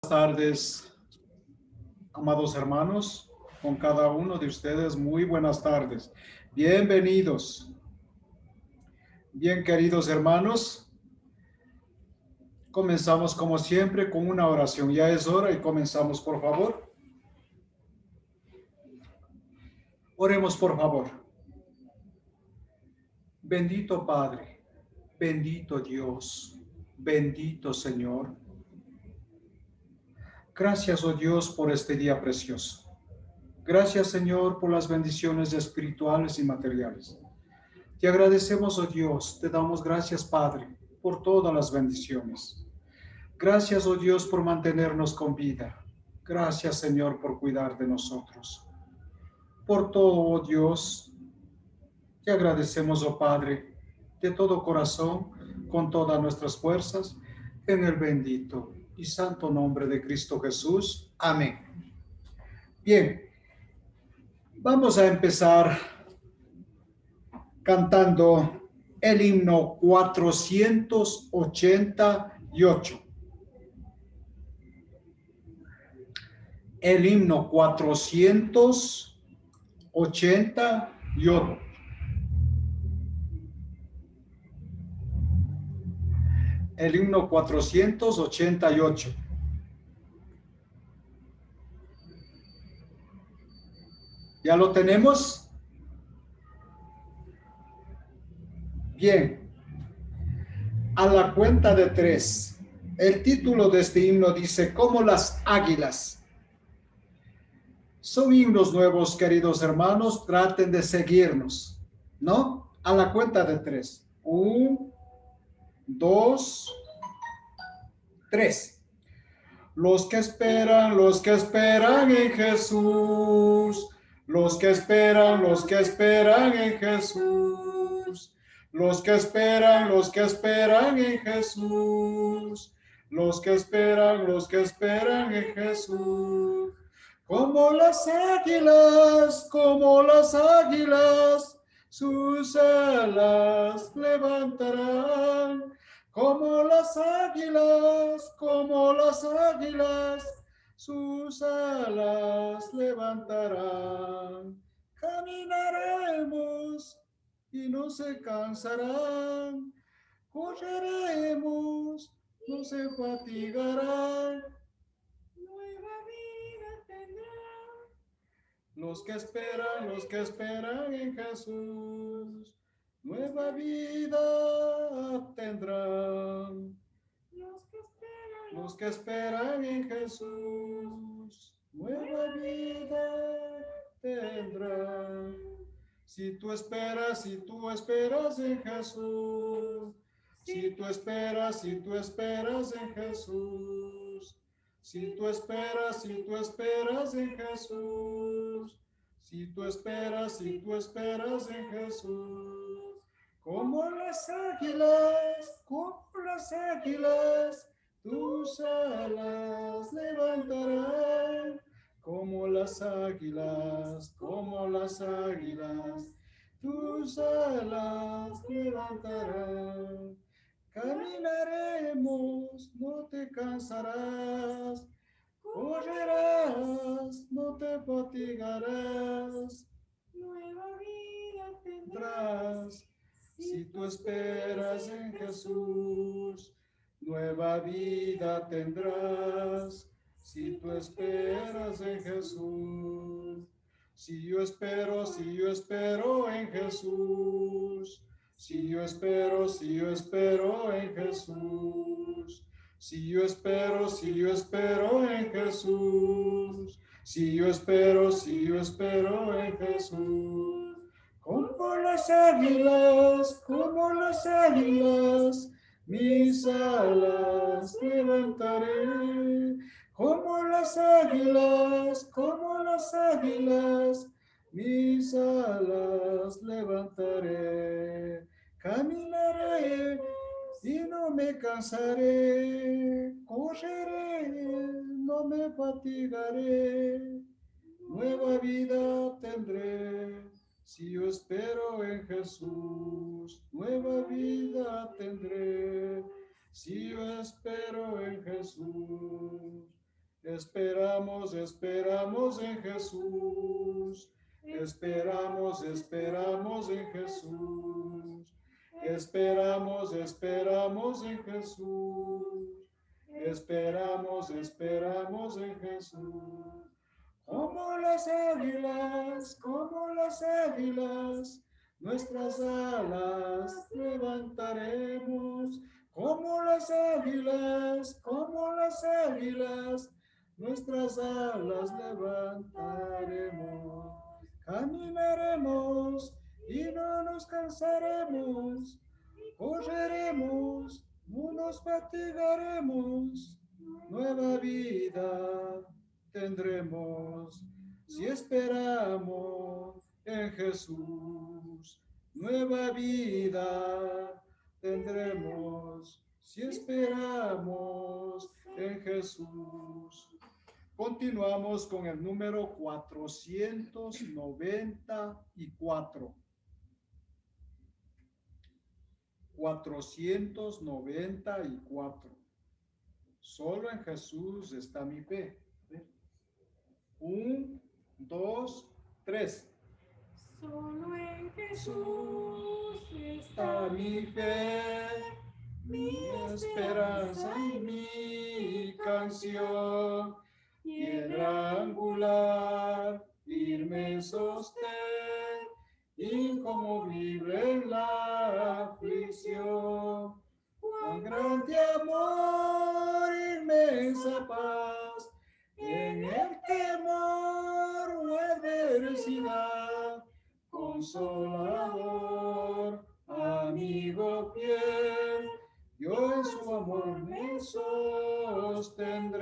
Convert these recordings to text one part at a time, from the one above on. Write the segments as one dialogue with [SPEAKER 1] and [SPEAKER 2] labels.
[SPEAKER 1] Buenas tardes, amados hermanos, con cada uno de ustedes, muy buenas tardes. Bienvenidos. Bien, queridos hermanos, comenzamos como siempre con una oración. Ya es hora y comenzamos, por favor. Oremos, por favor. Bendito Padre, bendito Dios, bendito Señor. Gracias, oh Dios, por este día precioso. Gracias, Señor, por las bendiciones espirituales y materiales. Te agradecemos, oh Dios, te damos gracias, Padre, por todas las bendiciones. Gracias, oh Dios, por mantenernos con vida. Gracias, Señor, por cuidar de nosotros. Por todo, oh Dios, te agradecemos, oh Padre, de todo corazón, con todas nuestras fuerzas, en el bendito y santo nombre de Cristo Jesús. Amén. Bien, vamos a empezar cantando el himno 488. El himno 488. El himno 488. ¿Ya lo tenemos? Bien. A la cuenta de tres. El título de este himno dice, como las águilas. Son himnos nuevos, queridos hermanos. Traten de seguirnos, ¿no? A la cuenta de tres. 1, 2, 3. Los que esperan en Jesús. Los que esperan en Jesús. Los que esperan en Jesús. Los que esperan en Jesús. Como las águilas, sus alas levantarán. Como las águilas, sus alas levantarán. Caminaremos y no se cansarán. Correremos, no se fatigarán. Nueva vida tendrán. Los que esperan en Jesús. Nueva vida tendrán los que esperan en Jesús. Nueva vida tendrán. Si tú esperas en Jesús. Si tú esperas en Jesús. Si tú esperas en Jesús. Si tú esperas en Jesús. Como las águilas, tus alas levantarán. Como las águilas, tus alas levantarán. Caminaremos, no te cansarás. Correrás, no te fatigarás. Nueva vida tendrás. Si tú esperas en Jesús, nueva vida tendrás. Si tú esperas en Jesús. Si yo espero en Jesús. Si yo espero en Jesús. Si yo espero en Jesús. Si yo espero en Jesús. Como las águilas, mis alas levantaré. Como las águilas, mis alas levantaré. Caminaré y no me cansaré. Correré, no me fatigaré. Nueva vida tendré. Si yo espero en Jesús, nueva vida tendré. Si yo espero en Jesús. Esperamos, esperamos en Jesús. Esperamos, esperamos en Jesús. Esperamos, esperamos en Jesús. Esperamos, esperamos en Jesús. Como las águilas, nuestras alas levantaremos. Como las águilas, nuestras alas levantaremos. Caminaremos y no nos cansaremos. Correremos, no nos fatigaremos. Nueva vida tendremos si esperamos en Jesús. Nueva vida tendremos si esperamos en Jesús. Continuamos con el número 494. 494. Solo en Jesús está mi fe. 1, 2, 3.
[SPEAKER 2] Solo en Jesús
[SPEAKER 1] Está mi fe, mi esperanza y mi canción. Piedra angular, firme sostén, inconmovible en la aflicción. Con grande amor, inmensa paz, en el temor o adversidad, consolador, amigo fiel, yo en su amor me sostendré.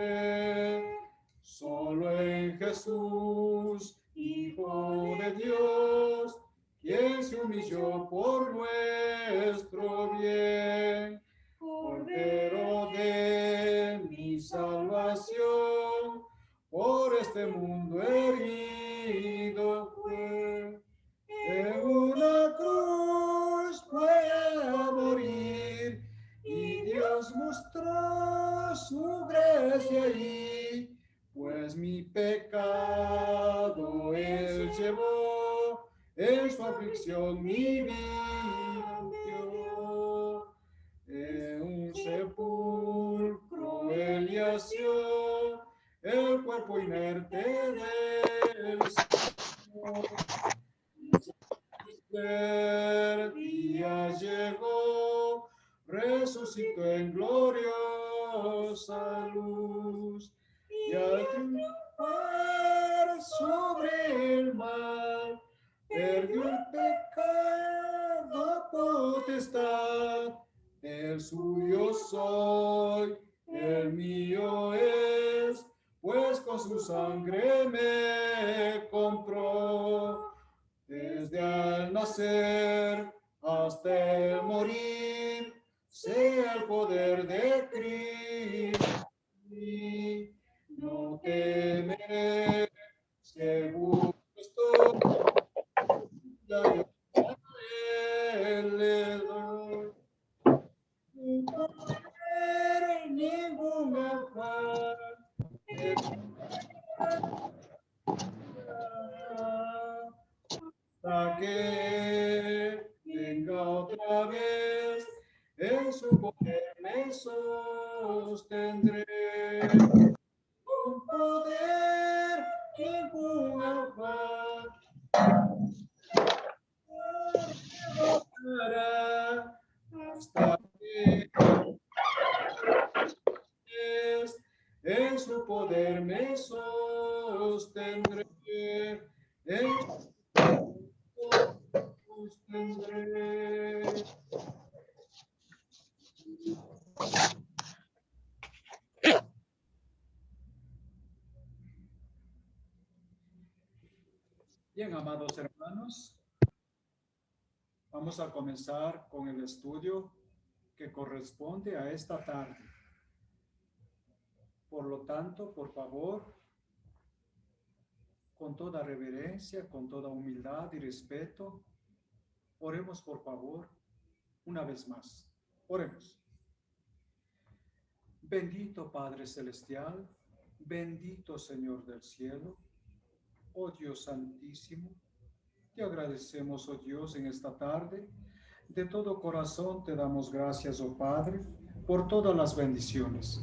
[SPEAKER 1] Solo en Jesús, Hijo de Dios, quien se humilló por nuestro bien. Cordero de mi salvación, por este mundo herido fue. En una cruz fue a morir y Dios mostró su gracia allí, pues mi pecado Él llevó, en su aflicción mi vida dio. En un sepulcro Él yació, el cuerpo inerte del Señor. El día llegó, resucitó en gloriosa luz, y al triunfar sobre el mal, perdió el pecado potestad. El suyo soy, el mío es, pues con su sangre me compró. Desde al nacer hasta el morir, sea el poder de Cristo. No temeré, seguro estoy, ya yo a Él le doy. No temer ningún afán, hasta que venga otra vez, en su poder me sostendré. Con poder ningún afán derrotará, hasta que en su poder me sostendré. En su poder sostendré. Bien, amados hermanos, vamos a comenzar con el estudio que corresponde a esta tarde. Por lo tanto, por favor, con toda reverencia, con toda humildad y respeto, oremos por favor una vez más. Oremos. Bendito Padre Celestial, Bendito Señor del cielo, oh Dios santísimo, te agradecemos, oh Dios, en esta tarde. De todo corazón te damos gracias, oh Padre, por todas las bendiciones.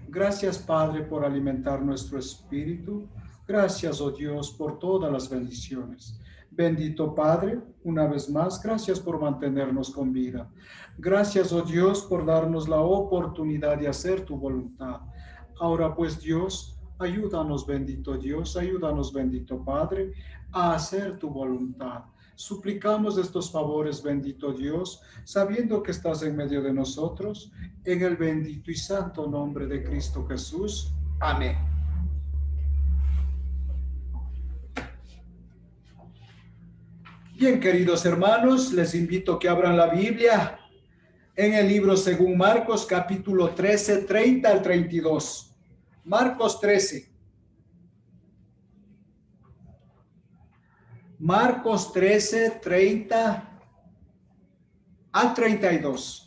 [SPEAKER 1] Gracias, Padre, por alimentar nuestro espíritu. Gracias, oh Dios, por todas las bendiciones. Bendito Padre, una vez más, gracias por mantenernos con vida. Gracias, oh Dios, por darnos la oportunidad de hacer tu voluntad. Ahora pues, Dios, ayúdanos, bendito Dios, ayúdanos, bendito Padre, a hacer tu voluntad. Suplicamos estos favores, bendito Dios, sabiendo que estás en medio de nosotros, en el bendito y santo nombre de Cristo Jesús. Amén. Bien, queridos hermanos, les invito a que abran la Biblia en el libro según Marcos, capítulo 13, 30 al 32. Marcos 13. Marcos 13, 30 al 32.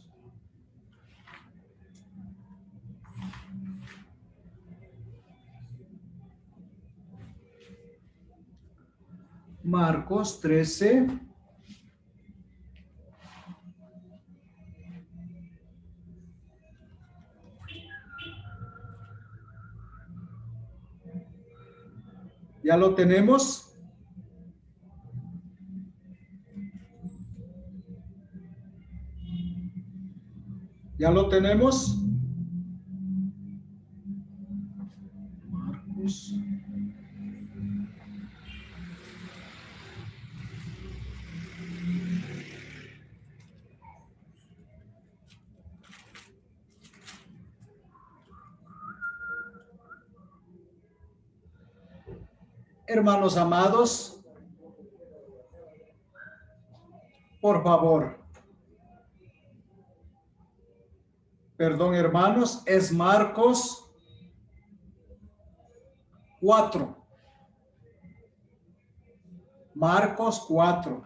[SPEAKER 1] Marcos 13. ¿Ya lo tenemos? ¿Ya lo tenemos? Marcos. Hermanos amados, por favor. Perdón, hermanos, es Marcos 4. Marcos 4.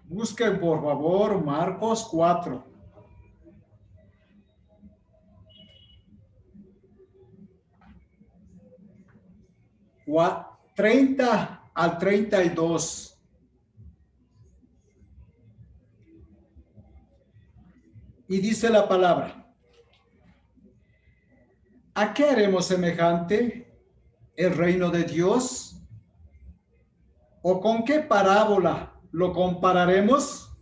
[SPEAKER 1] Busquen, por favor, Marcos 4. 30 al 32. Y dice la palabra: ¿a qué haremos semejante el reino de Dios? ¿O con qué parábola lo compararemos?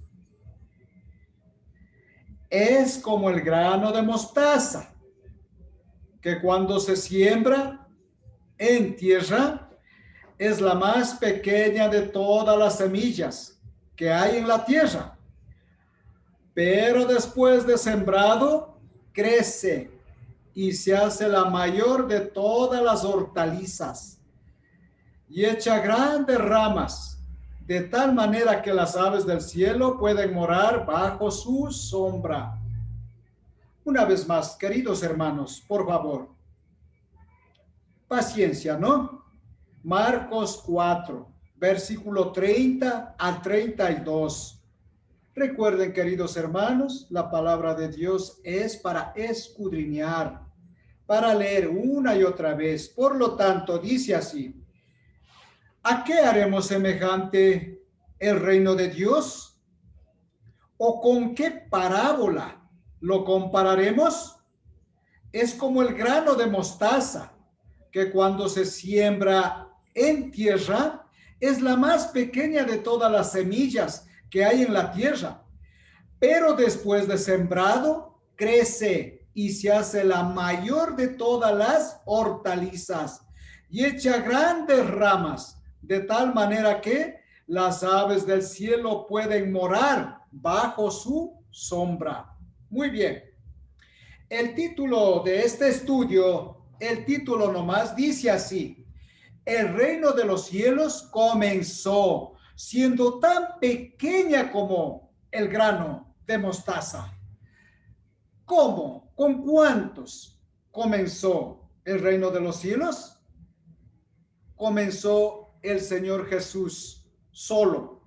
[SPEAKER 1] Es como el grano de mostaza, que cuando se siembra en tierra es la más pequeña de todas las semillas que hay en la tierra. Pero después de sembrado, crece y se hace la mayor de todas las hortalizas y echa grandes ramas, de tal manera que las aves del cielo pueden morar bajo su sombra. Una vez más, queridos hermanos, por favor, paciencia, ¿no? Marcos 4, versículo 30 al 32. Recuerden, queridos hermanos, la palabra de Dios es para escudriñar, para leer una y otra vez. Por lo tanto, dice así: ¿a qué haremos semejante el reino de Dios? ¿O con qué parábola lo compararemos? Es como el grano de mostaza, que cuando se siembra en tierra es la más pequeña de todas las semillas que hay en la tierra, pero después de sembrado crece y se hace la mayor de todas las hortalizas y echa grandes ramas, de tal manera que las aves del cielo pueden morar bajo su sombra. Muy bien. El título de este estudio, el título nomás dice así: el reino de los cielos comenzó siendo tan pequeña como el grano de mostaza. ¿Cómo? ¿Con cuántos comenzó el reino de los cielos? Comenzó el Señor Jesús solo.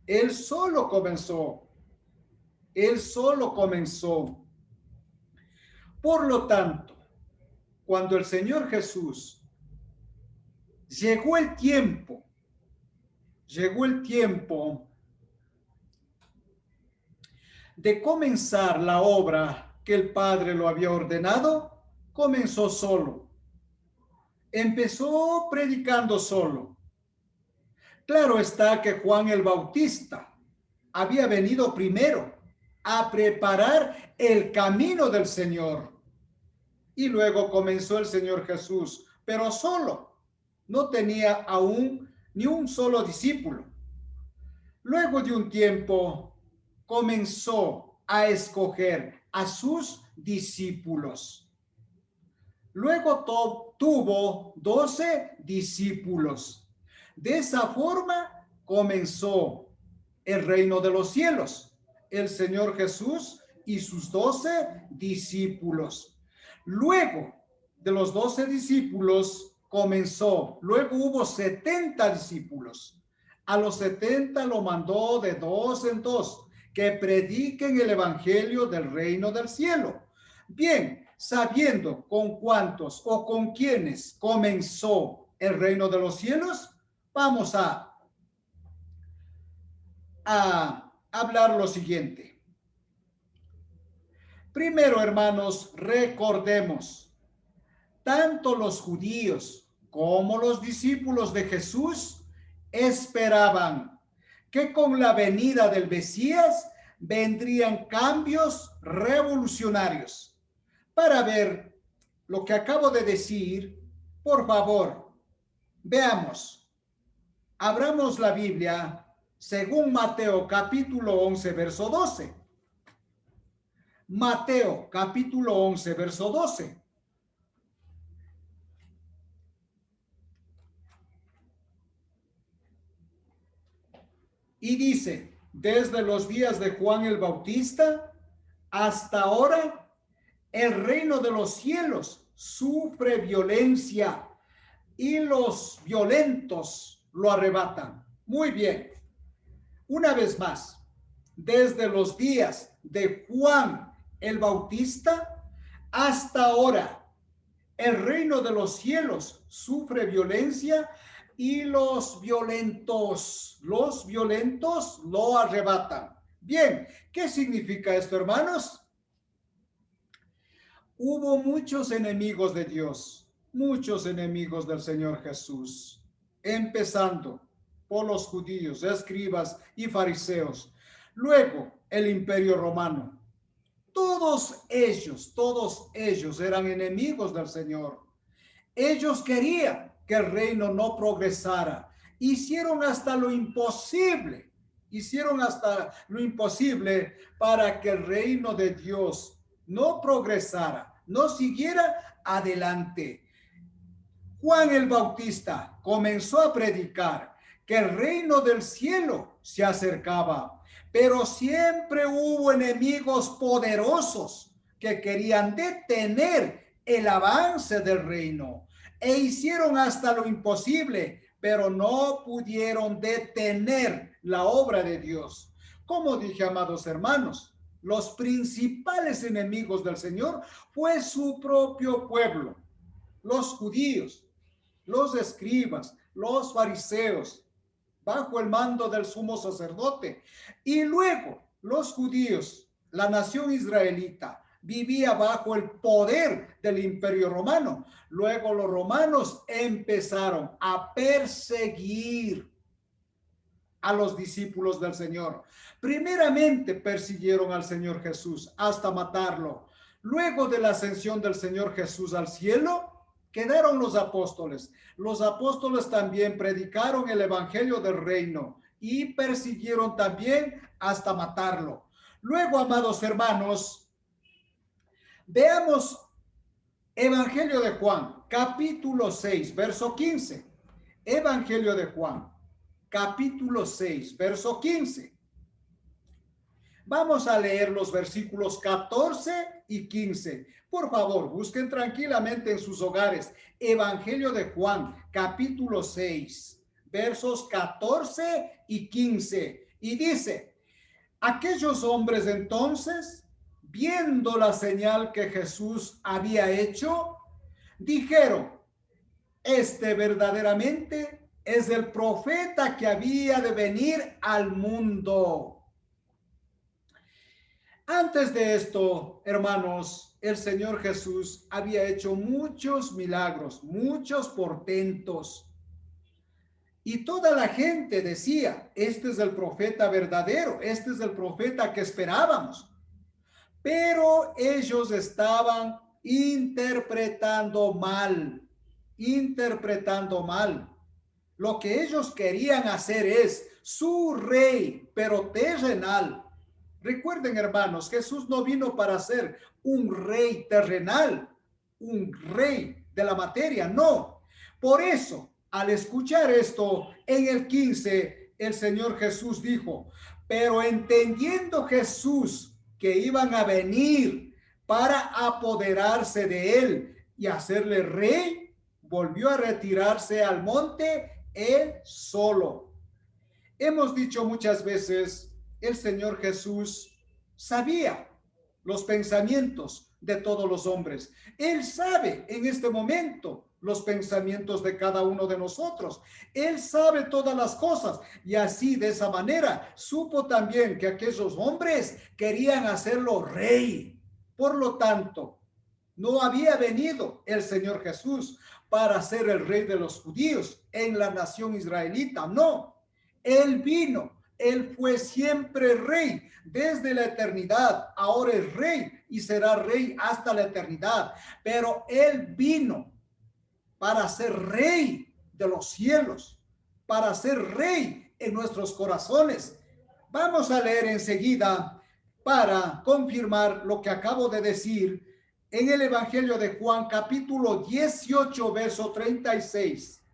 [SPEAKER 1] Él solo comenzó. Él solo comenzó. Por lo tanto, cuando el Señor Jesús llegó el tiempo de comenzar la obra que el Padre lo había ordenado, comenzó solo. Empezó predicando solo. Claro está que Juan el Bautista había venido primero a preparar el camino del Señor. Y luego comenzó el Señor Jesús, pero solo. No tenía aún ni un solo discípulo. Luego de un tiempo comenzó a escoger a sus discípulos. Luego tuvo 12 discípulos. De esa forma comenzó el reino de los cielos, el Señor Jesús y sus 12 discípulos. Luego de los 12 discípulos luego hubo 70 discípulos. A los 70 lo mandó de dos en dos, que prediquen el evangelio del reino del cielo. Bien, sabiendo con cuántos o con quiénes comenzó el reino de los cielos, vamos a hablar lo siguiente. Primero, hermanos, recordemos, tanto los judíos como los discípulos de Jesús esperaban que con la venida del Mesías vendrían cambios revolucionarios. Para ver lo que acabo de decir, por favor, veamos, abramos la Biblia según Mateo capítulo 11, verso 12. Mateo capítulo 11, verso 12. Y dice, desde los días de Juan el Bautista hasta ahora, el reino de los cielos sufre violencia y los violentos lo arrebatan. Muy bien. Una vez más, desde los días de Juan el Bautista hasta ahora, el reino de los cielos sufre violencia y los violentos lo arrebatan. Bien, ¿qué significa esto, hermanos? Hubo muchos enemigos de Dios, muchos enemigos del Señor Jesús, empezando por los judíos, escribas y fariseos, luego el Imperio Romano. Todos ellos eran enemigos del Señor. Ellos querían que el reino no progresara. Hicieron hasta lo imposible para que el reino de Dios no progresara, no siguiera adelante. Juan el Bautista comenzó a predicar que el reino del cielo se acercaba, pero siempre hubo enemigos poderosos que querían detener el avance del reino e hicieron hasta lo imposible, pero no pudieron detener la obra de Dios. Como dije, amados hermanos, los principales enemigos del Señor fue su propio pueblo, los judíos, los escribas, los fariseos, bajo el mando del sumo sacerdote. Y luego los judíos, la nación israelita, vivía bajo el poder del Imperio Romano. Luego los romanos empezaron a perseguir a los discípulos del Señor. Primeramente persiguieron al Señor Jesús hasta matarlo. Luego de la ascensión del Señor Jesús al cielo, quedaron los apóstoles. Los apóstoles también predicaron el evangelio del reino y persiguieron también hasta matarlo. Luego, amados hermanos, veamos Evangelio de Juan, capítulo 6, verso 15. Evangelio de Juan, capítulo 6, verso 15. Vamos a leer los versículos 14 y 15. Por favor, busquen tranquilamente en sus hogares. Evangelio de Juan, capítulo 6, versos 14 y 15. Y dice, aquellos hombres entonces, viendo la señal que Jesús había hecho, dijeron: este verdaderamente es el profeta que había de venir al mundo. Antes de esto, hermanos, el Señor Jesús había hecho muchos milagros, muchos portentos. Y toda la gente decía: este es el profeta verdadero, este es el profeta que esperábamos. Pero ellos estaban interpretando mal. Lo que ellos querían hacer es su rey, pero terrenal. Recuerden, hermanos, Jesús no vino para ser un rey terrenal, un rey de la materia, no. Por eso, al escuchar esto, en el 15, el Señor Jesús dijo: pero entendiendo Jesús que iban a venir para apoderarse de él y hacerle rey, volvió a retirarse al monte él solo. Hemos dicho muchas veces, el Señor Jesús sabía los pensamientos de todos los hombres. Él sabe en este momento los pensamientos de cada uno de nosotros. Él sabe todas las cosas, y así, de esa manera, supo también que aquellos hombres querían hacerlo rey. Por lo tanto, no había venido el Señor Jesús para ser el rey de los judíos en la nación israelita, no. Él vino, él fue siempre rey desde la eternidad, ahora es rey y será rey hasta la eternidad. Pero él vino para ser rey de los cielos, para ser rey en nuestros corazones. Vamos a leer enseguida para confirmar lo que acabo de decir en el Evangelio de Juan, capítulo 18, verso 36.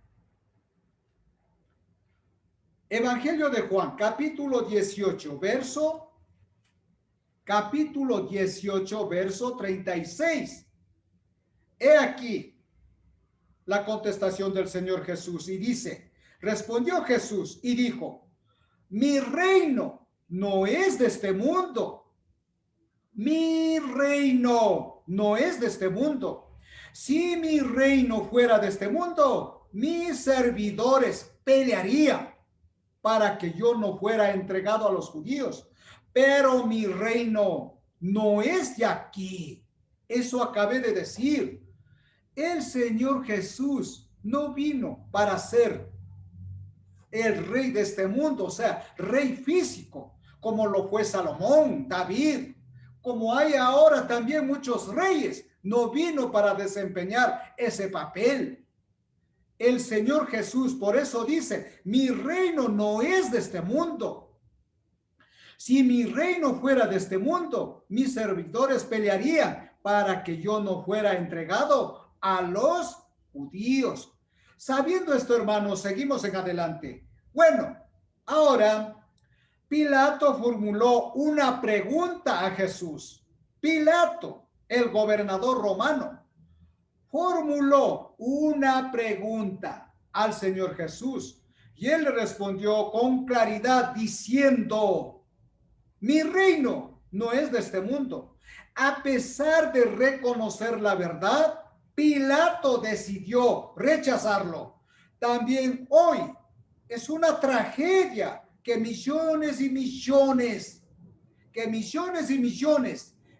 [SPEAKER 1] Evangelio de Juan, capítulo 18, verso 36. He aquí la contestación del Señor Jesús, y dice: respondió Jesús y dijo: mi reino no es de este mundo. Mi reino no es de este mundo. Si mi reino fuera de este mundo, mis servidores pelearían para que yo no fuera entregado a los judíos. Pero mi reino no es de aquí. Eso acabé de decir. El Señor Jesús no vino para ser el rey de este mundo, o sea, rey físico, como lo fue Salomón, David, como hay ahora también muchos reyes. No vino para desempeñar ese papel. El Señor Jesús, por eso dice: mi reino no es de este mundo. Si mi reino fuera de este mundo, mis servidores pelearían para que yo no fuera entregado a los judíos. Sabiendo esto, hermanos, seguimos en adelante. Bueno, ahora Pilato formuló una pregunta a Jesús. Pilato, el gobernador romano, formuló una pregunta al Señor Jesús, y él le respondió con claridad diciendo: mi reino no es de este mundo. A pesar de reconocer la verdad, Pilato decidió rechazarlo. También hoy es una tragedia que millones y millones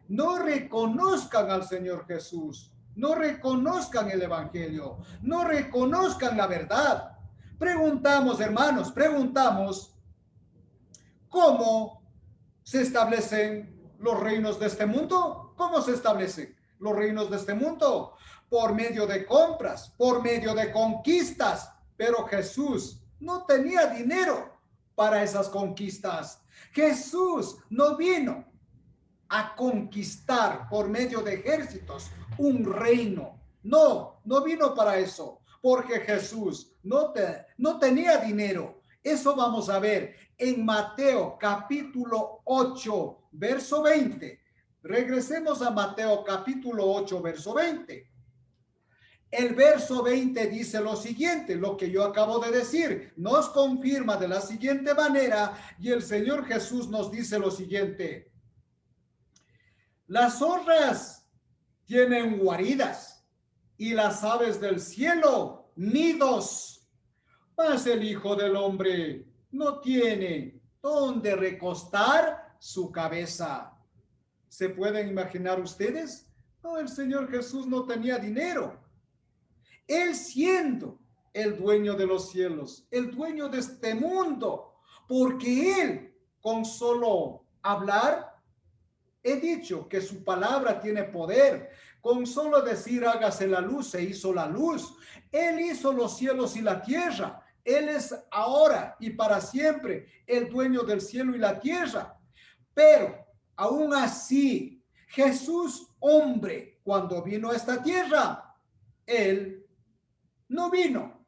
[SPEAKER 1] no reconozcan al Señor Jesús, no reconozcan el Evangelio, no reconozcan la verdad. Preguntamos, hermanos, ¿cómo se establecen los reinos de este mundo? ¿Cómo se establecen los reinos de este mundo? Por medio de compras, por medio de conquistas. Pero Jesús no tenía dinero para esas conquistas. Jesús no vino a conquistar por medio de ejércitos un reino. No vino para eso, porque Jesús no tenía dinero. Eso vamos a ver en Mateo capítulo 8, verso 20. Regresemos a Mateo capítulo 8, verso 20. El verso 20 dice lo siguiente, lo que yo acabo de decir, nos confirma de la siguiente manera, y el Señor Jesús nos dice lo siguiente: las zorras tienen guaridas y las aves del cielo nidos, mas el Hijo del Hombre no tiene dónde recostar su cabeza. ¿Se pueden imaginar ustedes? No, el Señor Jesús no tenía dinero. Él siendo el dueño de los cielos, el dueño de este mundo, porque Él con solo hablar, he dicho que su palabra tiene poder. Con solo decir hágase la luz, se hizo la luz. Él hizo los cielos y la tierra. Él es ahora y para siempre el dueño del cielo y la tierra. Pero aún así, Jesús, hombre, cuando vino a esta tierra, Él no vino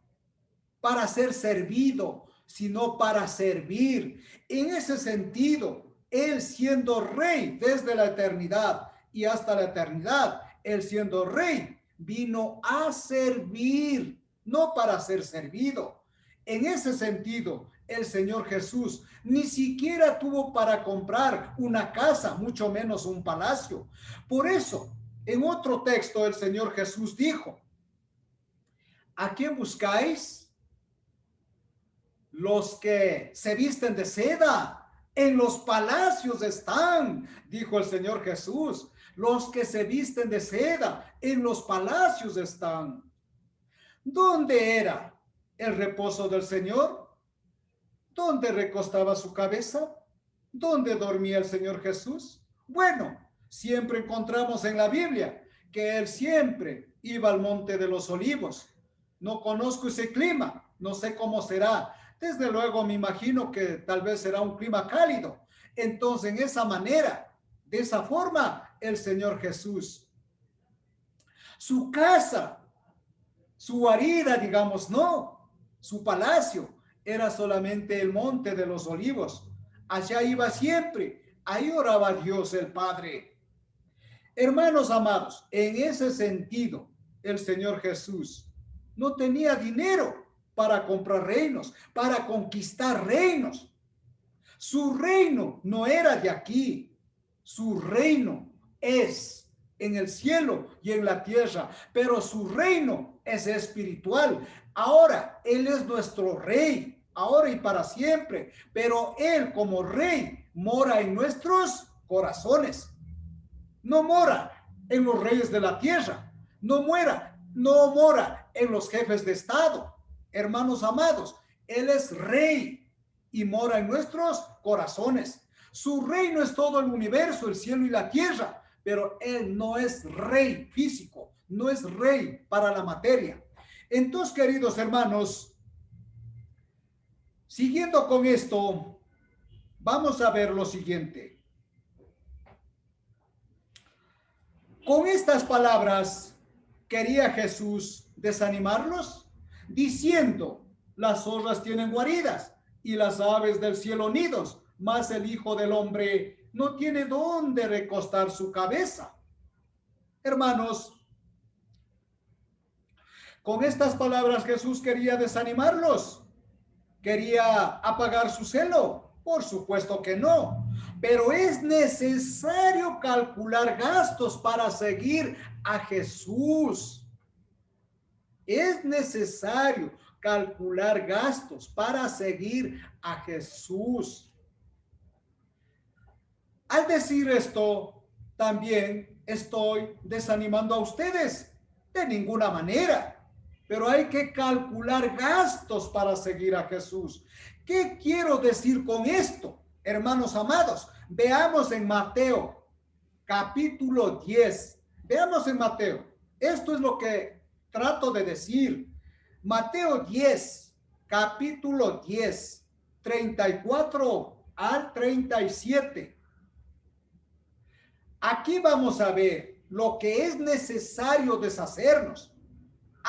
[SPEAKER 1] para ser servido, sino para servir. En ese sentido, Él siendo rey desde la eternidad y hasta la eternidad, Él siendo rey, vino a servir, no para ser servido. En ese sentido, el Señor Jesús ni siquiera tuvo para comprar una casa, mucho menos un palacio. Por eso, en otro texto, el Señor Jesús dijo: ¿a quién buscáis? Los que se visten de seda, en los palacios están, dijo el Señor Jesús. Los que se visten de seda, en los palacios están. ¿Dónde era el reposo del Señor? ¿Dónde recostaba su cabeza? ¿Dónde dormía el Señor Jesús? Bueno, siempre encontramos en la Biblia que Él siempre iba al Monte de los Olivos. No conozco ese clima, no sé cómo será. Desde luego me imagino que tal vez será un clima cálido. Entonces, en esa manera, de esa forma, el Señor Jesús, su casa, su guarida, digamos, no, su palacio, era solamente el Monte de los Olivos. Allá iba siempre, ahí oraba Dios el Padre. Hermanos amados, en ese sentido, el Señor Jesús no tenía dinero para comprar reinos, para conquistar reinos. Su reino no era de aquí, su reino es en el cielo y en la tierra, pero su reino es espiritual. Ahora Él es nuestro rey, ahora y para siempre, pero Él como rey mora en nuestros corazones. No mora en los reyes de la tierra, no mora en los jefes de estado. Hermanos amados, Él es rey y mora en nuestros corazones. Su reino es todo el universo, el cielo y la tierra, pero Él no es rey físico, no es rey para la materia. Entonces, queridos hermanos, siguiendo con esto, vamos a ver lo siguiente. Con estas palabras, ¿quería Jesús desanimarlos? Diciendo: las zorras tienen guaridas y las aves del cielo nidos, mas el Hijo del Hombre no tiene dónde recostar su cabeza. Hermanos, con estas palabras Jesús quería desanimarlos, quería apagar su celo. Por supuesto que no, pero es necesario calcular gastos para seguir a Jesús. Es necesario calcular gastos para seguir a Jesús. Al decir esto, también estoy desanimando a ustedes. De ninguna manera. Pero hay que calcular gastos para seguir a Jesús. ¿Qué quiero decir con esto, hermanos amados? Veamos en Mateo, capítulo 10. Veamos en Mateo. Esto es lo que trato de decir. Mateo 10, capítulo 10, 34 al 37. Aquí vamos a ver lo que es necesario deshacernos.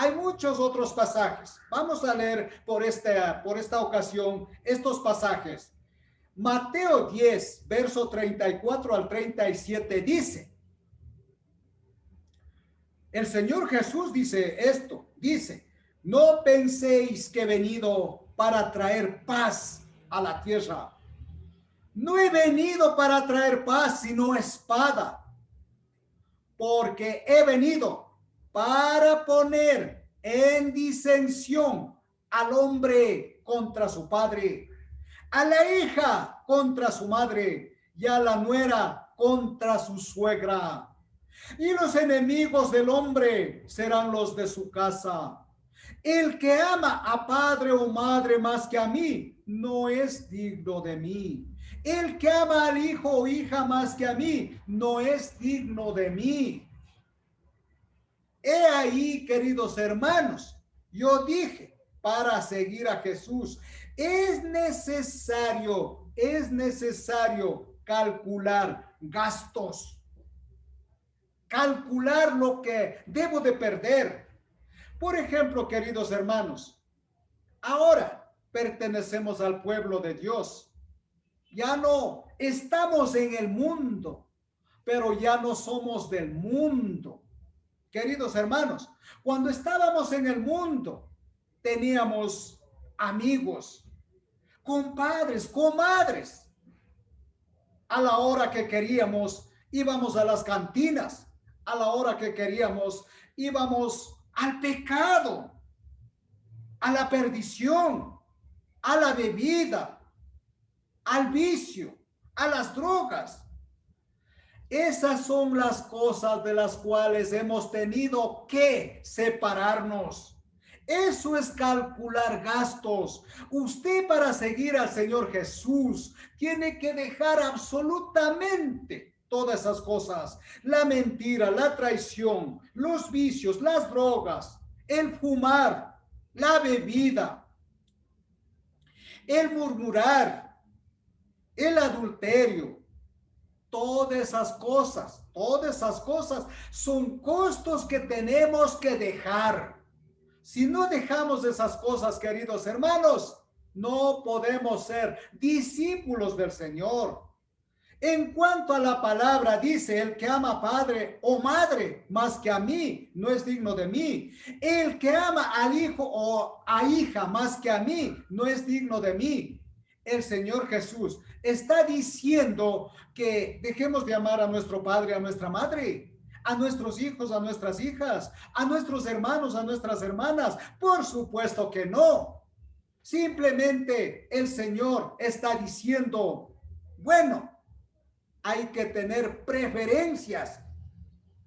[SPEAKER 1] Hay muchos otros pasajes. Vamos a leer por esta ocasión estos pasajes. Mateo 10, verso 34 al 37 dice: el Señor Jesús dice esto, dice: no penséis que he venido para traer paz a la tierra. No he venido para traer paz, sino espada, porque he venido para poner en disensión al hombre contra su padre, a la hija contra su madre y a la nuera contra su suegra. Y los enemigos del hombre serán los de su casa. El que ama a padre o madre más que a mí, no es digno de mí. El que ama al hijo o hija más que a mí, no es digno de mí. He ahí, queridos hermanos, yo dije, para seguir a Jesús, es necesario calcular gastos, calcular lo que debo de perder. Por ejemplo, queridos hermanos, ahora pertenecemos al pueblo de Dios. Ya no estamos en el mundo, pero ya no somos del mundo. Queridos hermanos, cuando estábamos en el mundo, teníamos amigos, compadres, comadres. A la hora que queríamos, íbamos a las cantinas. A la hora que queríamos, íbamos al pecado, a la perdición, a la bebida, al vicio, a las drogas. Esas son las cosas de las cuales hemos tenido que separarnos. Eso es calcular gastos. Usted, para seguir al Señor Jesús, tiene que dejar absolutamente todas esas cosas: la mentira, la traición, los vicios, las drogas, el fumar, la bebida, el murmurar, el adulterio. Todas esas cosas son costos que tenemos que dejar. Si no dejamos esas cosas, queridos hermanos, no podemos ser discípulos del Señor. En cuanto a la palabra, dice: el que ama a padre o madre más que a mí, no es digno de mí. El que ama al hijo o a hija más que a mí, no es digno de mí. El Señor Jesús está diciendo que dejemos de amar a nuestro padre, a nuestra madre, a nuestros hijos, a nuestras hijas, a nuestros hermanos, a nuestras hermanas. Por supuesto que no. Simplemente el Señor está diciendo, bueno, hay que tener preferencias.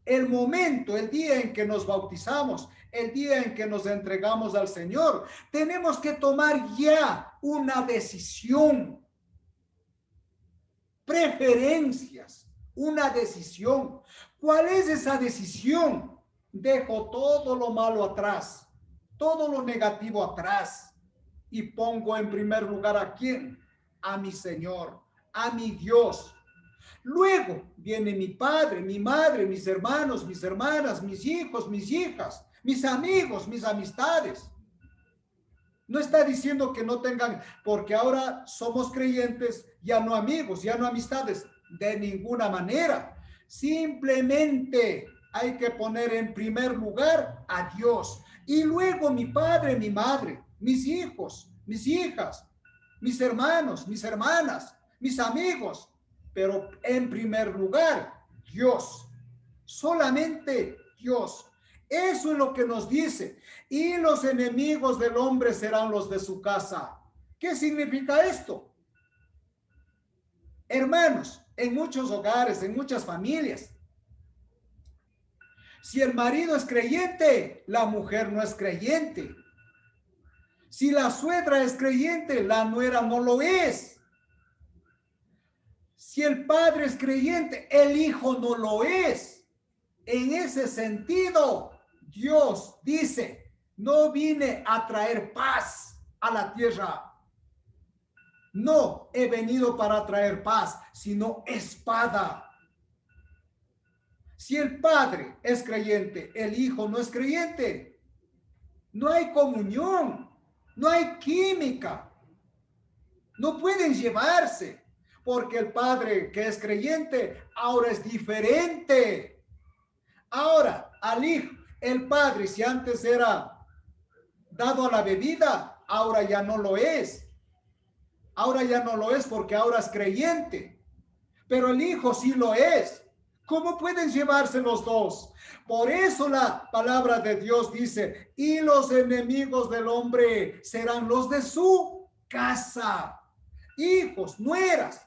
[SPEAKER 1] El momento, el día en que nos bautizamos, el día en que nos entregamos al Señor, tenemos que tomar ya una decisión. Preferencias, una decisión. ¿Cuál es esa decisión? Dejo todo lo malo atrás, todo lo negativo atrás, y pongo en primer lugar ¿a quién? A mi Señor, a mi Dios. Luego viene mi padre, mi madre, mis hermanos, mis hermanas, mis hijos, mis hijas, mis amigos, mis amistades. No está diciendo que no tengan, porque ahora somos creyentes, ya no amigos, ya no amistades, de ninguna manera. Simplemente hay que poner en primer lugar a Dios. Y luego mi padre, mi madre, mis hijos, mis hijas, mis hermanos, mis hermanas, mis amigos. Pero en primer lugar, Dios. Solamente Dios. Eso es lo que nos dice. Y los enemigos del hombre serán los de su casa. ¿Qué significa esto? Hermanos, en muchos hogares, en muchas familias, si el marido es creyente, la mujer no es creyente. Si la suegra es creyente, la nuera no lo es. Si el padre es creyente, el hijo no lo es. En ese sentido, Dios dice, no vine a traer paz a la tierra. No he venido para traer paz, sino espada. Si el padre es creyente, el hijo no es creyente, no hay comunión, no hay química, no pueden llevarse, porque el padre que es creyente ahora es diferente. Ahora, al hijo, el padre, si antes era dado a la bebida, ahora ya no lo es. Ahora ya no lo es porque ahora es creyente. Pero el hijo sí lo es. ¿Cómo pueden llevarse los dos? Por eso la palabra de Dios dice, y los enemigos del hombre serán los de su casa. Hijos, nueras,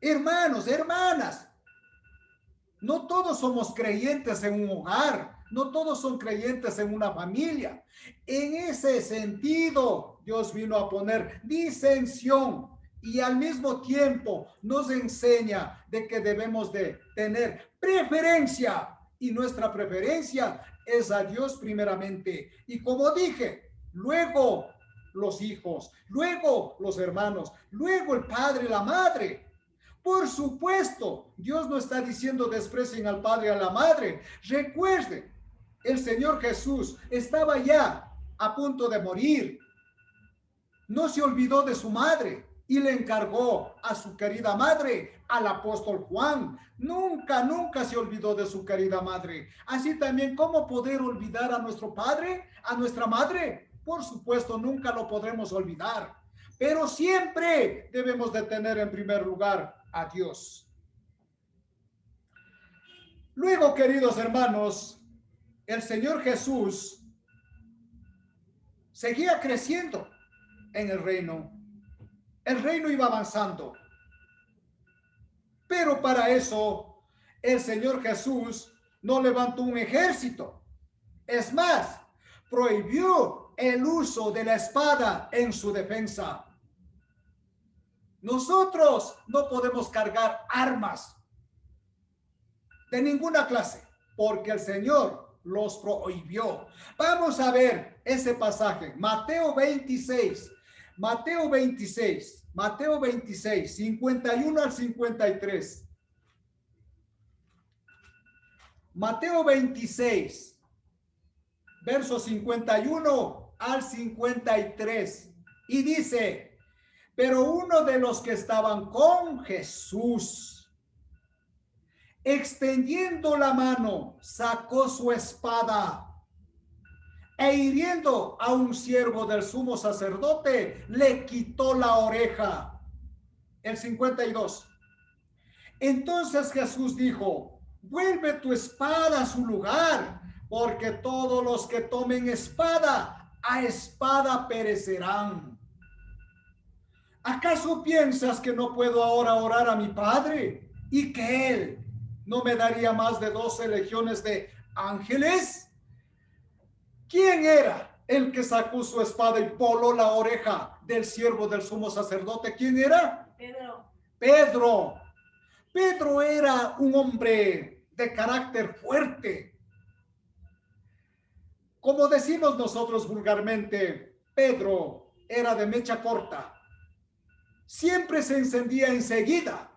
[SPEAKER 1] hermanos, hermanas. No todos somos creyentes en un hogar, no todos son creyentes en una familia. En ese sentido, Dios vino a poner disensión y al mismo tiempo nos enseña de que debemos de tener preferencia, y nuestra preferencia es a Dios primeramente. Y como dije, luego los hijos, luego los hermanos, luego el padre y la madre. Por supuesto, Dios no está diciendo desprecien al padre y a la madre. Recuerden, el Señor Jesús estaba ya a punto de morir. No se olvidó de su madre y le encargó a su querida madre, al apóstol Juan. Nunca se olvidó de su querida madre. Así también, ¿cómo poder olvidar a nuestro padre, a nuestra madre? Por supuesto, nunca lo podremos olvidar. Pero siempre debemos de tener en primer lugar a Dios. Luego, queridos hermanos, el Señor Jesús seguía creciendo en el reino. El reino iba avanzando. Pero para eso, el Señor Jesús no levantó un ejército. Es más, prohibió el uso de la espada en su defensa. Nosotros no podemos cargar armas de ninguna clase, porque el Señor los prohibió. Vamos a ver ese pasaje, Mateo 26, 51 al 53. Mateo 26, versos 51 al 53. Y dice, pero uno de los que estaban con Jesús, extendiendo la mano, sacó su espada e hiriendo a un siervo del sumo sacerdote, le quitó la oreja. El 52. Entonces Jesús dijo, vuelve tu espada a su lugar, porque todos los que tomen espada, a espada perecerán. ¿Acaso piensas que no puedo ahora orar a mi Padre y que Él no me daría más de 12 legiones de ángeles? ¿Quién era el que sacó su espada y voló la oreja del siervo del sumo sacerdote? ¿Quién era? Pedro. Pedro era un hombre de carácter fuerte. Como decimos nosotros vulgarmente, Pedro era de mecha corta. Siempre se encendía enseguida.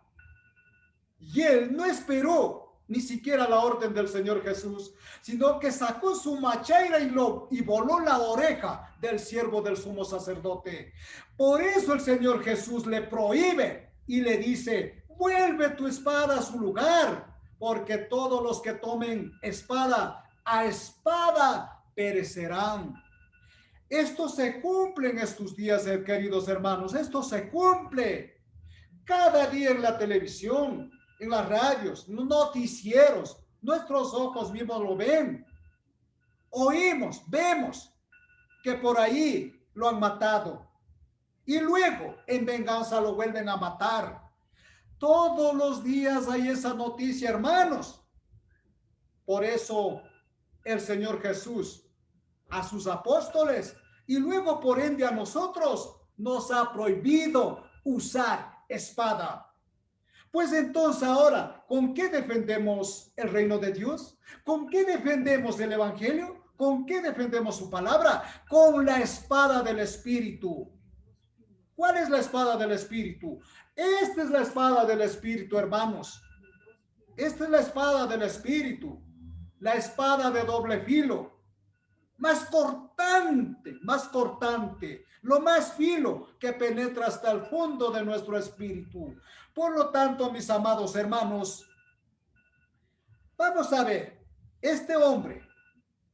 [SPEAKER 1] Y él no esperó ni siquiera la orden del Señor Jesús, sino que sacó su machaira y voló la oreja del siervo del sumo sacerdote. Por eso el Señor Jesús le prohíbe y le dice, vuelve tu espada a su lugar, porque todos los que tomen espada, a espada perecerán. Esto se cumple en estos días, queridos hermanos. Esto se cumple cada día en la televisión, en las radios, noticieros. Nuestros ojos mismos lo ven. Oímos, vemos que por ahí lo han matado. Y luego en venganza lo vuelven a matar. Todos los días hay esa noticia, hermanos. Por eso el Señor Jesús a sus apóstoles y luego por ende a nosotros nos ha prohibido usar espada. Pues entonces ahora, ¿con qué defendemos el reino de Dios? ¿Con qué defendemos el evangelio? ¿Con qué defendemos su palabra? Con la espada del Espíritu. ¿Cuál es la espada del Espíritu? Esta es la espada del Espíritu, hermanos. Esta es la espada del Espíritu. La espada de doble filo. Más cortante, lo más filo que penetra hasta el fondo de nuestro espíritu. Por lo tanto, mis amados hermanos, vamos a ver, este hombre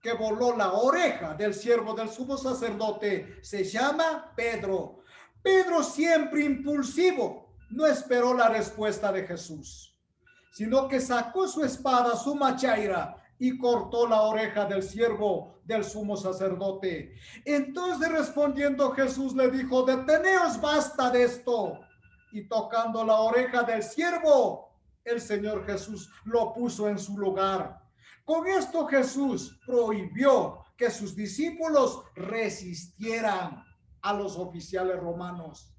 [SPEAKER 1] que voló la oreja del siervo del sumo sacerdote se llama Pedro. Pedro, siempre impulsivo, no esperó la respuesta de Jesús. sino que sacó su espada, su machaira, y cortó la oreja del siervo del sumo sacerdote. Entonces respondiendo Jesús le dijo: deteneos, basta de esto. Y tocando la oreja del siervo, el Señor Jesús lo puso en su lugar. Con esto Jesús prohibió que sus discípulos resistieran a los oficiales romanos.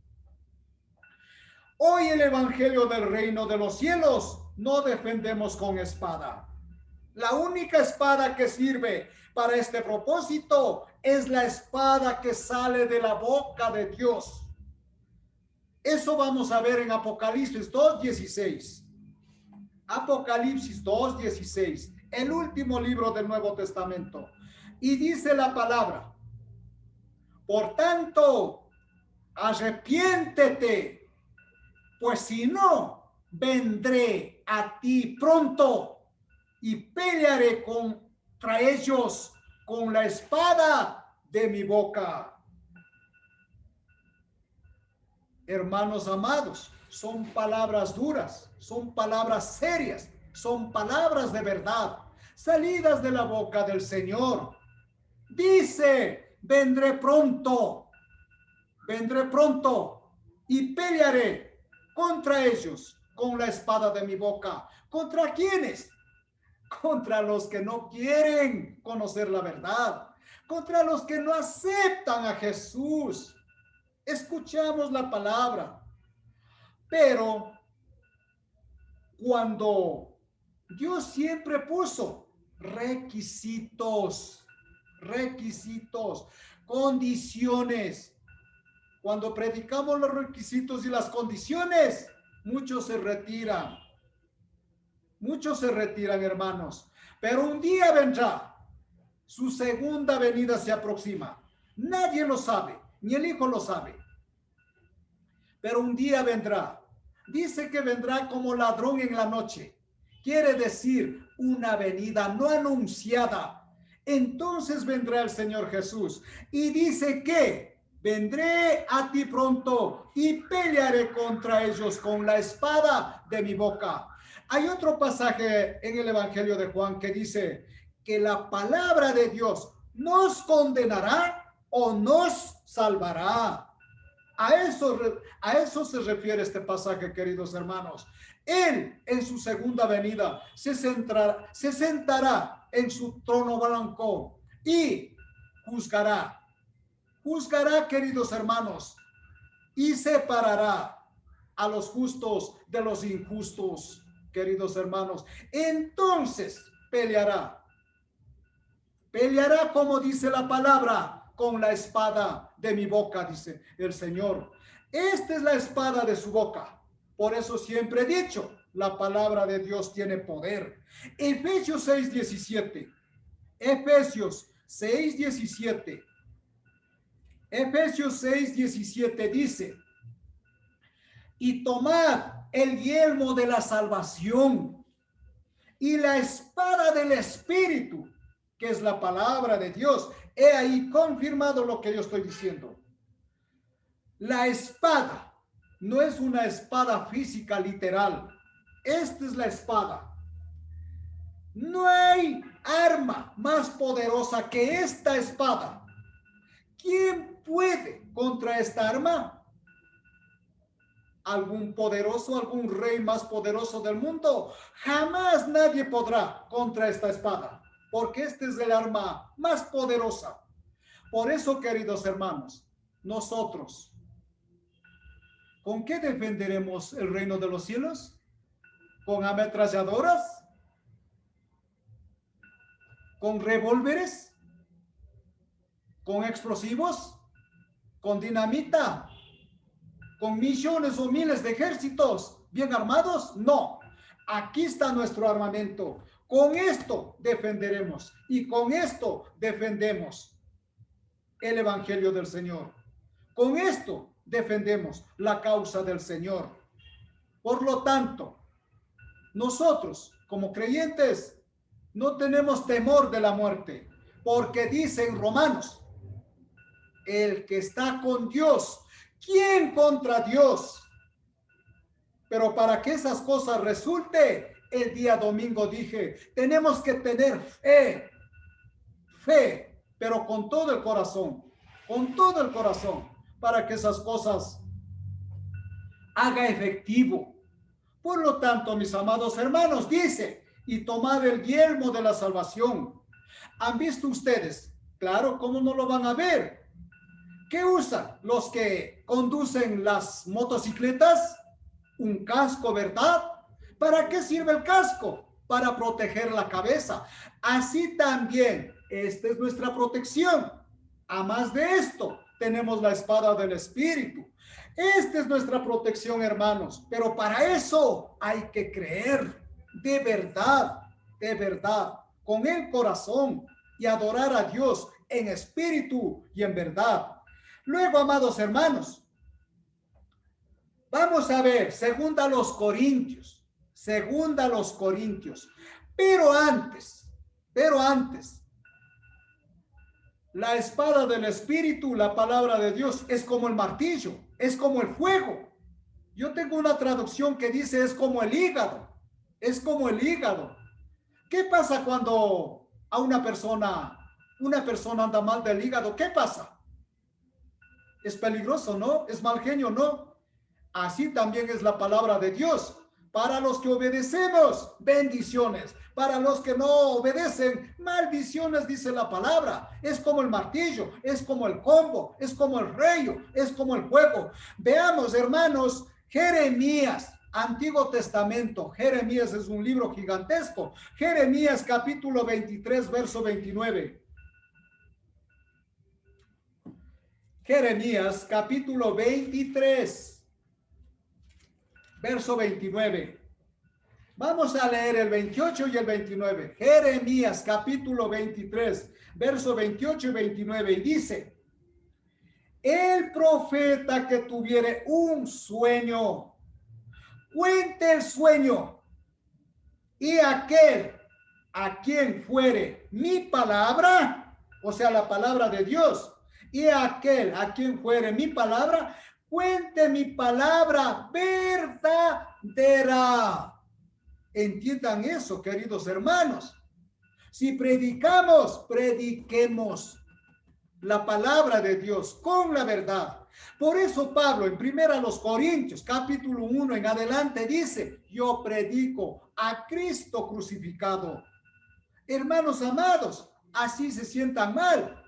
[SPEAKER 1] Hoy el evangelio del reino de los cielos no defendemos con espada. La única espada que sirve para este propósito es la espada que sale de la boca de Dios. Eso vamos a ver en Apocalipsis 2:16. Apocalipsis 2:16, el último libro del Nuevo Testamento. Y dice la palabra: por tanto, arrepiéntete, pues si no, vendré a ti pronto y pelearé contra ellos con la espada de mi boca. Hermanos amados, son palabras duras, son palabras serias, son palabras de verdad, salidas de la boca del Señor. Dice: vendré pronto y pelearé contra ellos con la espada de mi boca. ¿Contra quiénes? Contra los que no quieren conocer la verdad, contra los que no aceptan a Jesús. Escuchamos la palabra, pero cuando Dios siempre puso requisitos, condiciones. Cuando predicamos los requisitos y las condiciones, muchos se retiran, hermanos. Pero un día vendrá, su segunda venida se aproxima. Nadie lo sabe, ni el Hijo lo sabe. Pero un día vendrá. Dice que vendrá como ladrón en la noche. Quiere decir una venida no anunciada. Entonces vendrá el Señor Jesús y dice que vendré a ti pronto y pelearé contra ellos con la espada de mi boca. Hay otro pasaje en el Evangelio de Juan que dice que la palabra de Dios nos condenará o nos salvará. A eso se refiere este pasaje, queridos hermanos. Él, en su segunda venida, se sentará en su trono blanco y juzgará, queridos hermanos, y separará a los justos de los injustos, queridos hermanos. Entonces peleará, como dice la palabra, con la espada de mi boca, dice el Señor. Esta es la espada de su boca. Por eso siempre he dicho, la palabra de Dios tiene poder. Efesios 6:17. Efesios 6:17. Efesios 6:17 dice: y tomad el yelmo de la salvación y la espada del Espíritu, que es la palabra de Dios. He ahí confirmado lo que yo estoy diciendo. La espada no es una espada física literal. Esta es la espada. No hay arma más poderosa que esta espada. ¿Quién puede contra esta arma? ¿Algún poderoso, algún rey más poderoso del mundo? Jamás nadie podrá contra esta espada, porque esta es el arma más poderosa. Por eso, queridos hermanos, nosotros, ¿con qué defenderemos el reino de los cielos? ¿Con ametralladoras? ¿Con revólveres? ¿Con explosivos? ¿Con dinamita? ¿Con millones o miles de ejércitos bien armados? No. Aquí está nuestro armamento. Con esto defenderemos y con esto defendemos el evangelio del Señor. Con esto defendemos la causa del Señor. Por lo tanto, nosotros como creyentes no tenemos temor de la muerte, porque dice en Romanos: el que está con Dios, ¿quién contra Dios? Pero para que esas cosas resulte, El día domingo dije, tenemos que tener fe, pero con todo el corazón, para que esas cosas haga efectivo. Por lo tanto, mis amados hermanos, dice, y tomar el yelmo de la salvación. ¿Han visto ustedes? Claro, ¿cómo no lo van a ver? ¿Qué usan los que conducen las motocicletas? Un casco, ¿verdad? ¿Para qué sirve el casco? Para proteger la cabeza. Así también, esta es nuestra protección. A más de esto, tenemos la espada del Espíritu. Esta es nuestra protección, hermanos. Pero para eso hay que creer de verdad, con el corazón y adorar a Dios en espíritu y en verdad. Luego, amados hermanos, vamos a ver, segunda a los Corintios. Pero antes, la espada del Espíritu, la palabra de Dios, es como el martillo, es como el fuego. Yo tengo una traducción que dice es como el hígado. ¿Qué pasa cuando a una persona anda mal del hígado? ¿Qué pasa? Es peligroso, ¿no? Es mal genio, ¿no? Así también es la palabra de Dios. Para los que obedecemos, bendiciones. Para los que no obedecen, maldiciones, dice la palabra. Es como el martillo, es como el combo, es como el rayo, es como el fuego. Veamos, hermanos, Jeremías, Antiguo Testamento. Jeremías es un libro gigantesco. Jeremías capítulo 23, verso 29. Jeremías capítulo 23, verso 29. Vamos a leer el 28 y el 29. Jeremías capítulo 23, verso 28 y 29. Y dice, el profeta que tuviere un sueño, cuente el sueño, y aquel a quien fuere mi palabra, o sea, la palabra de Dios, y aquel a quien fuere mi palabra, cuente mi palabra verdadera. Entiendan eso, queridos hermanos. Si predicamos, prediquemos la palabra de Dios con la verdad. Por eso Pablo en 1 Corintios capítulo 1 en adelante dice, yo predico a Cristo crucificado. Hermanos amados, así se sientan mal.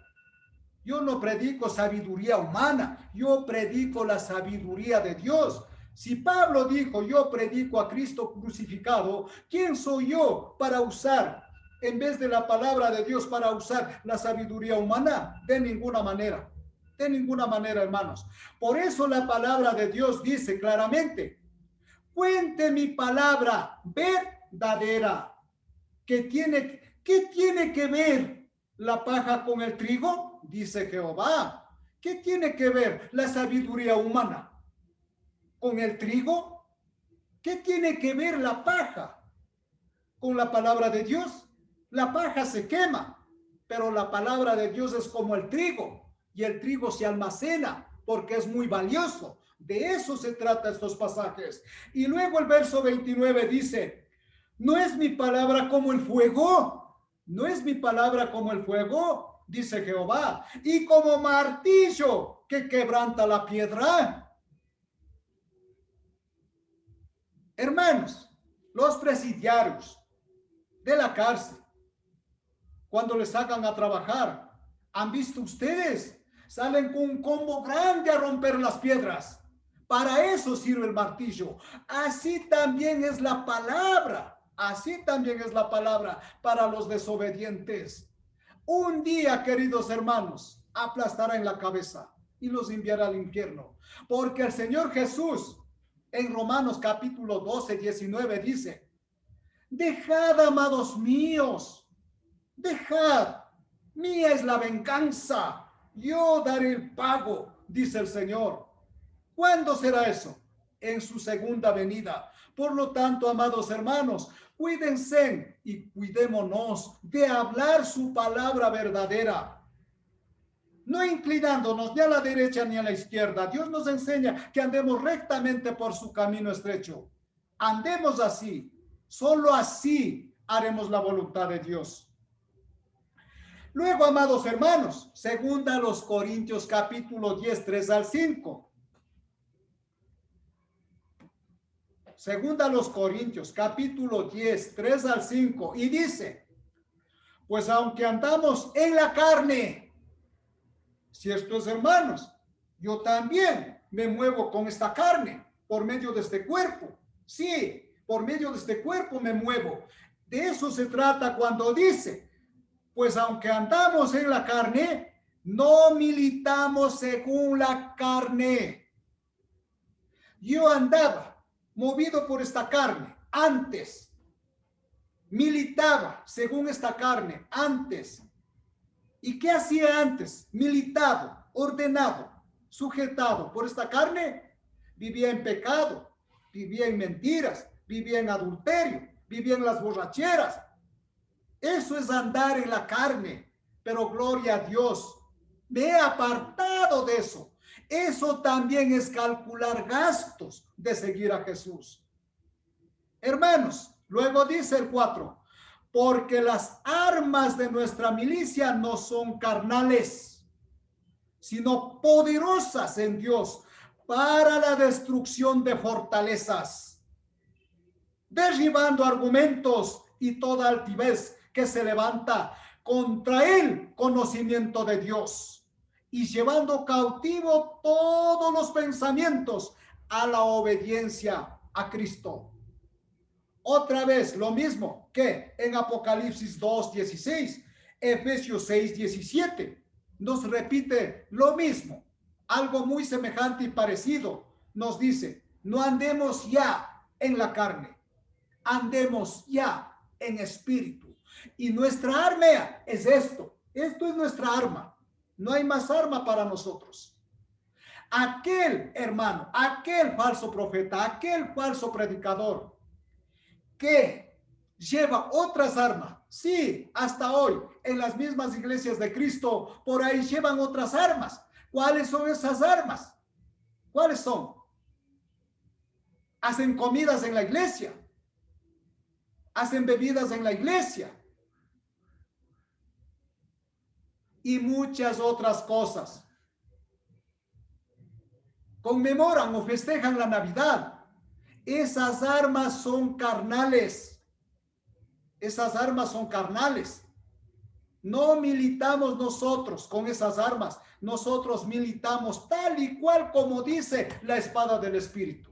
[SPEAKER 1] Yo no predico sabiduría humana, yo predico la sabiduría de Dios. Si Pablo dijo, yo predico a Cristo crucificado, ¿quién soy yo para usar, en vez de la palabra de Dios, para usar la sabiduría humana? De ninguna manera, hermanos. Por eso la palabra de Dios dice claramente, cuente mi palabra verdadera. ¿Qué tiene que ver la paja con el trigo? Dice Jehová. ¿Qué tiene que ver la sabiduría humana con el trigo? ¿Qué tiene que ver la paja con la palabra de Dios? La paja se quema, pero la palabra de Dios es como el trigo, y el trigo se almacena porque es muy valioso. De eso se trata estos pasajes. Y luego el verso 29 dice, ¿no es mi palabra como el fuego? ¿No es mi palabra como el fuego? Dice Jehová, y como martillo que quebranta la piedra. Hermanos, los presidiarios de la cárcel, cuando les sacan a trabajar, ¿han visto ustedes? Salen con un combo grande a romper las piedras. Para eso sirve el martillo. Así también es la palabra. Para los desobedientes. Un día, queridos hermanos, aplastará en la cabeza y los enviará al infierno. Porque el Señor Jesús, en Romanos capítulo 12, 19, dice, dejad, amados míos, dejad, mía es la venganza, yo daré el pago, dice el Señor. ¿Cuándo será eso? En su segunda venida. Por lo tanto, amados hermanos, cuídense y cuidémonos de hablar su palabra verdadera, no inclinándonos ni a la derecha ni a la izquierda. Dios nos enseña que andemos rectamente por su camino estrecho. Andemos así, Solo así haremos la voluntad de Dios. Luego, amados hermanos, segunda a los Corintios capítulo 10, 3 al 5. Segunda a los Corintios capítulo 10, 3 al 5. Y dice, pues aunque andamos en la carne, ciertos hermanos, yo también me muevo con esta carne por medio de este cuerpo. Sí, por medio de este cuerpo me muevo. De eso se trata cuando dice, pues aunque andamos en la carne, no militamos según la carne. Yo andaba movido por esta carne antes, militaba según esta carne antes. ¿Y qué hacía antes? Militado, ordenado, sujetado por esta carne. Vivía en pecado, vivía en mentiras, vivía en adulterio, vivía en las borracheras. Eso es andar en la carne, pero gloria a Dios, me he apartado de eso. Eso también es calcular gastos de seguir a Jesús. Hermanos, luego dice el 4, porque las armas de nuestra milicia no son carnales, sino poderosas en Dios para la destrucción de fortalezas, derribando argumentos y toda altivez que se levanta contra el conocimiento de Dios y llevando cautivo todos los pensamientos a la obediencia a Cristo. Otra vez lo mismo que en Apocalipsis 2:16, Efesios 6:17, nos repite lo mismo, algo muy semejante y parecido. Nos dice, no andemos ya en la carne, andemos ya en espíritu. Y nuestra arma es esto es nuestra arma, no hay más arma para nosotros. Aquel hermano, aquel falso profeta, aquel falso predicador que lleva otras armas, sí, hasta hoy en las mismas iglesias de Cristo, por ahí llevan otras armas. ¿Cuáles son esas armas? ¿Cuáles son? Hacen comidas en la iglesia, hacen bebidas en la iglesia y muchas otras cosas. Conmemoran o festejan la Navidad. Esas armas son carnales. Esas armas son carnales. No militamos nosotros con esas armas. Nosotros militamos tal y cual como dice la espada del Espíritu.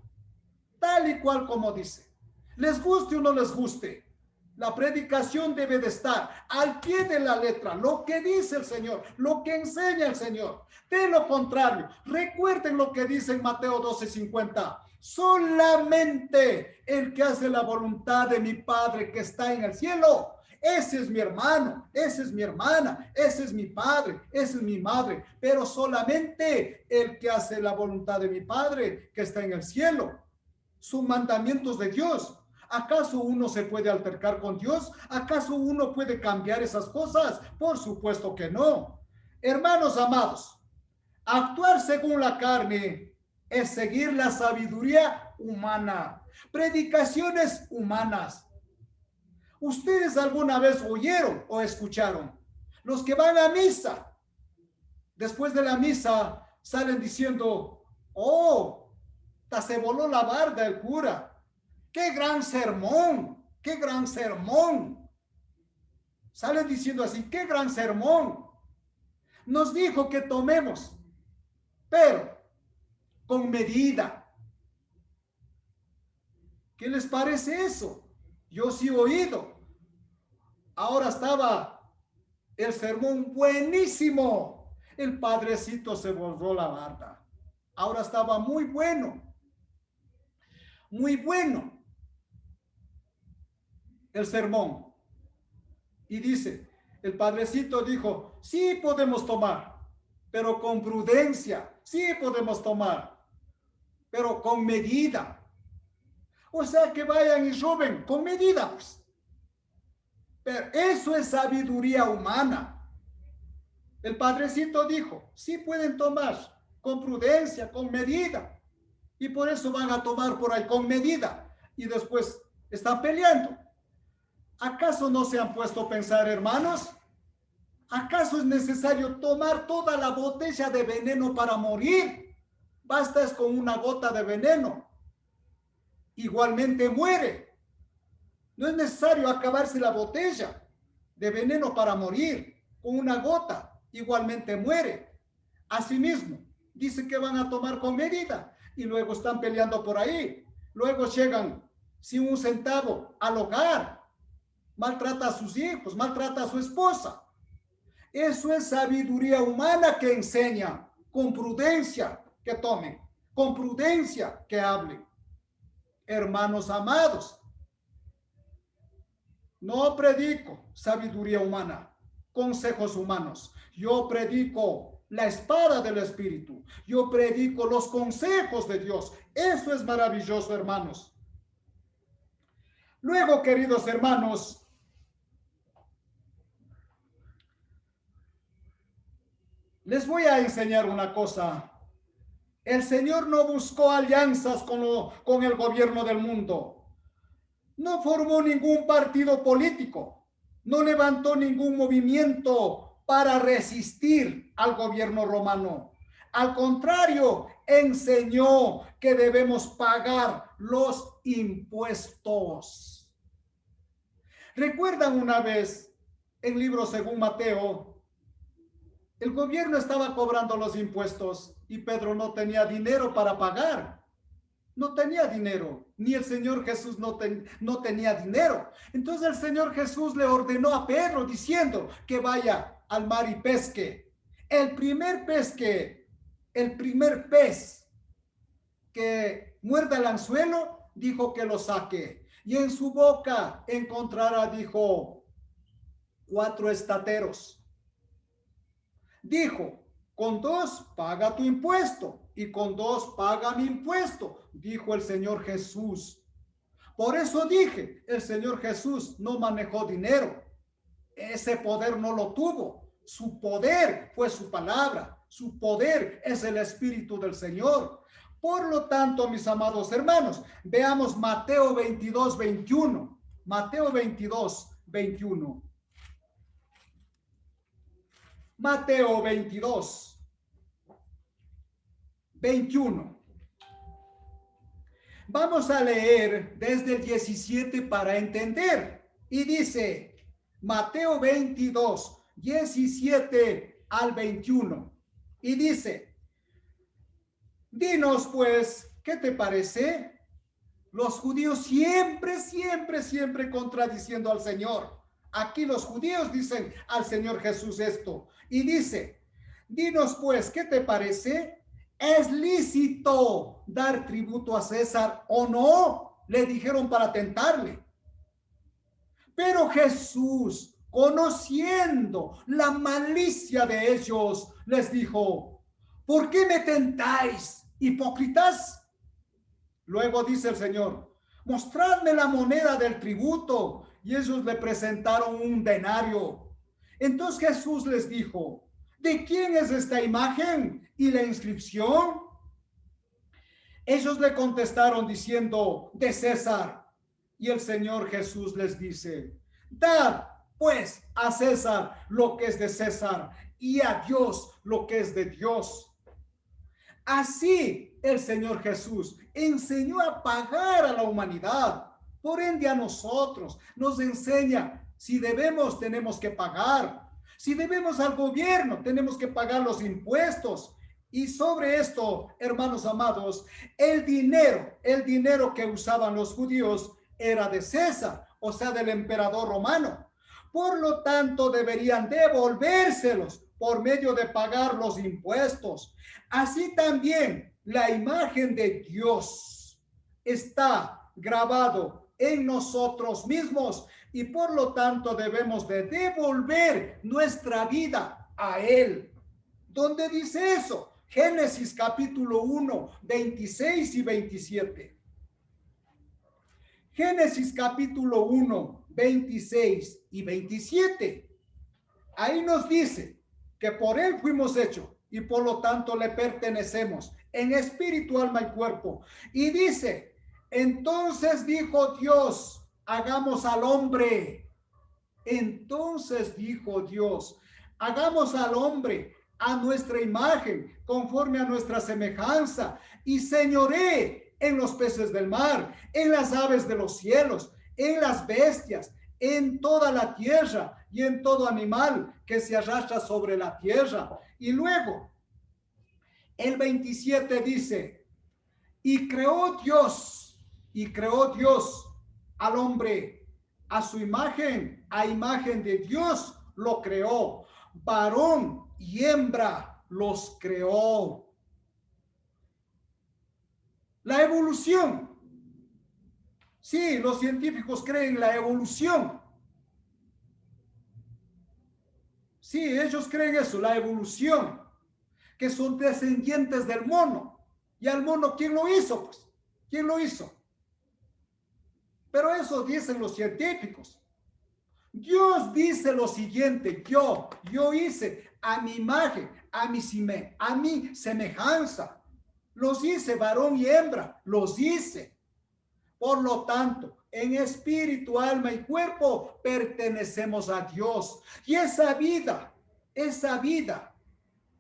[SPEAKER 1] Tal y cual como dice. Les guste o no les guste. La predicación debe de estar al pie de la letra, lo que dice el Señor, lo que enseña el Señor. De lo contrario, recuerden lo que dice en Mateo 12:50. Solamente el que hace la voluntad de mi Padre que está en el cielo, ese es mi hermano, esa es mi hermana, ese es mi padre, esa es mi madre. Pero solamente el que hace la voluntad de mi Padre que está en el cielo. Sus mandamientos de Dios. ¿Acaso uno se puede altercar con Dios? ¿Acaso uno puede cambiar esas cosas? Por supuesto que no. Hermanos amados, actuar según la carne es seguir la sabiduría humana, predicaciones humanas. ¿Ustedes alguna vez oyeron o escucharon? Los que van a misa, después de la misa, salen diciendo, oh, se voló la barda el cura. ¡Qué gran sermón! ¡Qué gran sermón! Salen diciendo así, ¡qué gran sermón! Nos dijo que tomemos, pero con medida. ¿Qué les parece eso? Yo sí he oído. Ahora estaba el sermón buenísimo. El padrecito se borró la barba. Ahora estaba muy bueno. Muy bueno el sermón. Y dice, el padrecito dijo, sí podemos tomar, pero con prudencia. Sí podemos tomar, pero con medida. O sea, que vayan y roben con medida, pues. Pero eso es sabiduría humana. El padrecito dijo, sí pueden tomar con prudencia, con medida. Y por eso van a tomar por ahí con medida. Y después Están peleando. ¿Acaso no se han puesto a pensar, hermanos? ¿Acaso es necesario tomar toda la botella de veneno para morir? Basta es con una gota de veneno. Igualmente muere. No es necesario acabarse la botella de veneno para morir. Con una gota, igualmente muere. Asimismo, dice que van a tomar con medida y luego están peleando por ahí. Luego llegan sin un centavo al hogar. Maltrata a sus hijos, maltrata a su esposa. Eso es sabiduría humana que enseña, con prudencia que tomen, con prudencia que hablen. Hermanos amados, no predico sabiduría humana, consejos humanos. Yo predico la espada del Espíritu. Yo predico los consejos de Dios. Eso es maravilloso, hermanos. Luego, queridos hermanos, les voy a enseñar una cosa. El Señor no buscó alianzas con el gobierno del mundo. No formó ningún partido político. No levantó ningún movimiento para resistir al gobierno romano. Al contrario, enseñó que debemos pagar los impuestos. ¿Recuerdan una vez en libro según Mateo? El gobierno estaba cobrando los impuestos y Pedro no tenía dinero para pagar. No tenía dinero, ni el Señor Jesús no tenía dinero. Entonces el Señor Jesús le ordenó a Pedro diciendo que vaya al mar y pesque. El primer pez que muerda el anzuelo, dijo que lo saque. Y en su boca encontrará, dijo, 4 estateros. Dijo, con 2 paga tu impuesto y con 2 paga mi impuesto, dijo el Señor Jesús. Por eso dije, el Señor Jesús no manejó dinero. Ese poder no lo tuvo. Su poder fue su palabra. Su poder es el Espíritu del Señor. Por lo tanto, mis amados hermanos, veamos Mateo 22, 21. Mateo 22, 21. Mateo 22, 21. Vamos a leer desde el 17 para entender. Y dice, Mateo 22, 17 al 21. Y dice, dinos pues, ¿qué te parece? Los judíos siempre contradiciendo al Señor. Aquí los judíos dicen al Señor Jesús esto. Y dice, dinos pues, ¿qué te parece? ¿Es lícito dar tributo a César o no? Le dijeron para tentarle. Pero Jesús, conociendo la malicia de ellos, les dijo, ¿por qué me tentáis, hipócritas? Luego dice el Señor, mostradme la moneda del tributo. Y ellos le presentaron un denario. Entonces Jesús les dijo, ¿de quién es esta imagen y la inscripción? Ellos le contestaron diciendo, de César. Y el Señor Jesús les dice, dad pues a César lo que es de César y a Dios lo que es de Dios. Así el Señor Jesús enseñó a pagar a la humanidad. Por ende a nosotros nos enseña, si debemos, tenemos que pagar. Si debemos al gobierno, tenemos que pagar los impuestos. Y sobre esto, hermanos amados, el dinero que usaban los judíos era de César, o sea, del emperador romano. Por lo tanto, deberían devolvérselos por medio de pagar los impuestos. Así también la imagen de Dios está grabado en nosotros mismos y por lo tanto debemos de devolver nuestra vida a Él. ¿Dónde dice eso? Génesis capítulo 1, 26 y 27. Génesis capítulo 1, 26 y 27. Ahí nos dice que por Él fuimos hechos y por lo tanto le pertenecemos en espíritu, alma y cuerpo. Y dice, entonces dijo Dios, hagamos al hombre. Entonces dijo Dios, hagamos al hombre a nuestra imagen, conforme a nuestra semejanza, y señoré en los peces del mar, en las aves de los cielos, en las bestias, en toda la tierra y en todo animal que se arrastra sobre la tierra. Y luego, el 27 dice, y creó Dios al hombre, a su imagen, a imagen de Dios lo creó, varón y hembra los creó. La evolución. Sí, los científicos creen en la evolución. Sí, ellos creen eso, la evolución, que son descendientes del mono. ¿Y al mono quién lo hizo? Pues, ¿quién lo hizo? Pero eso dicen los científicos. Dios dice lo siguiente, yo hice a mi imagen, a mi semejanza. Los hice varón y hembra, los hice. Por lo tanto, en espíritu, alma y cuerpo pertenecemos a Dios. Y esa vida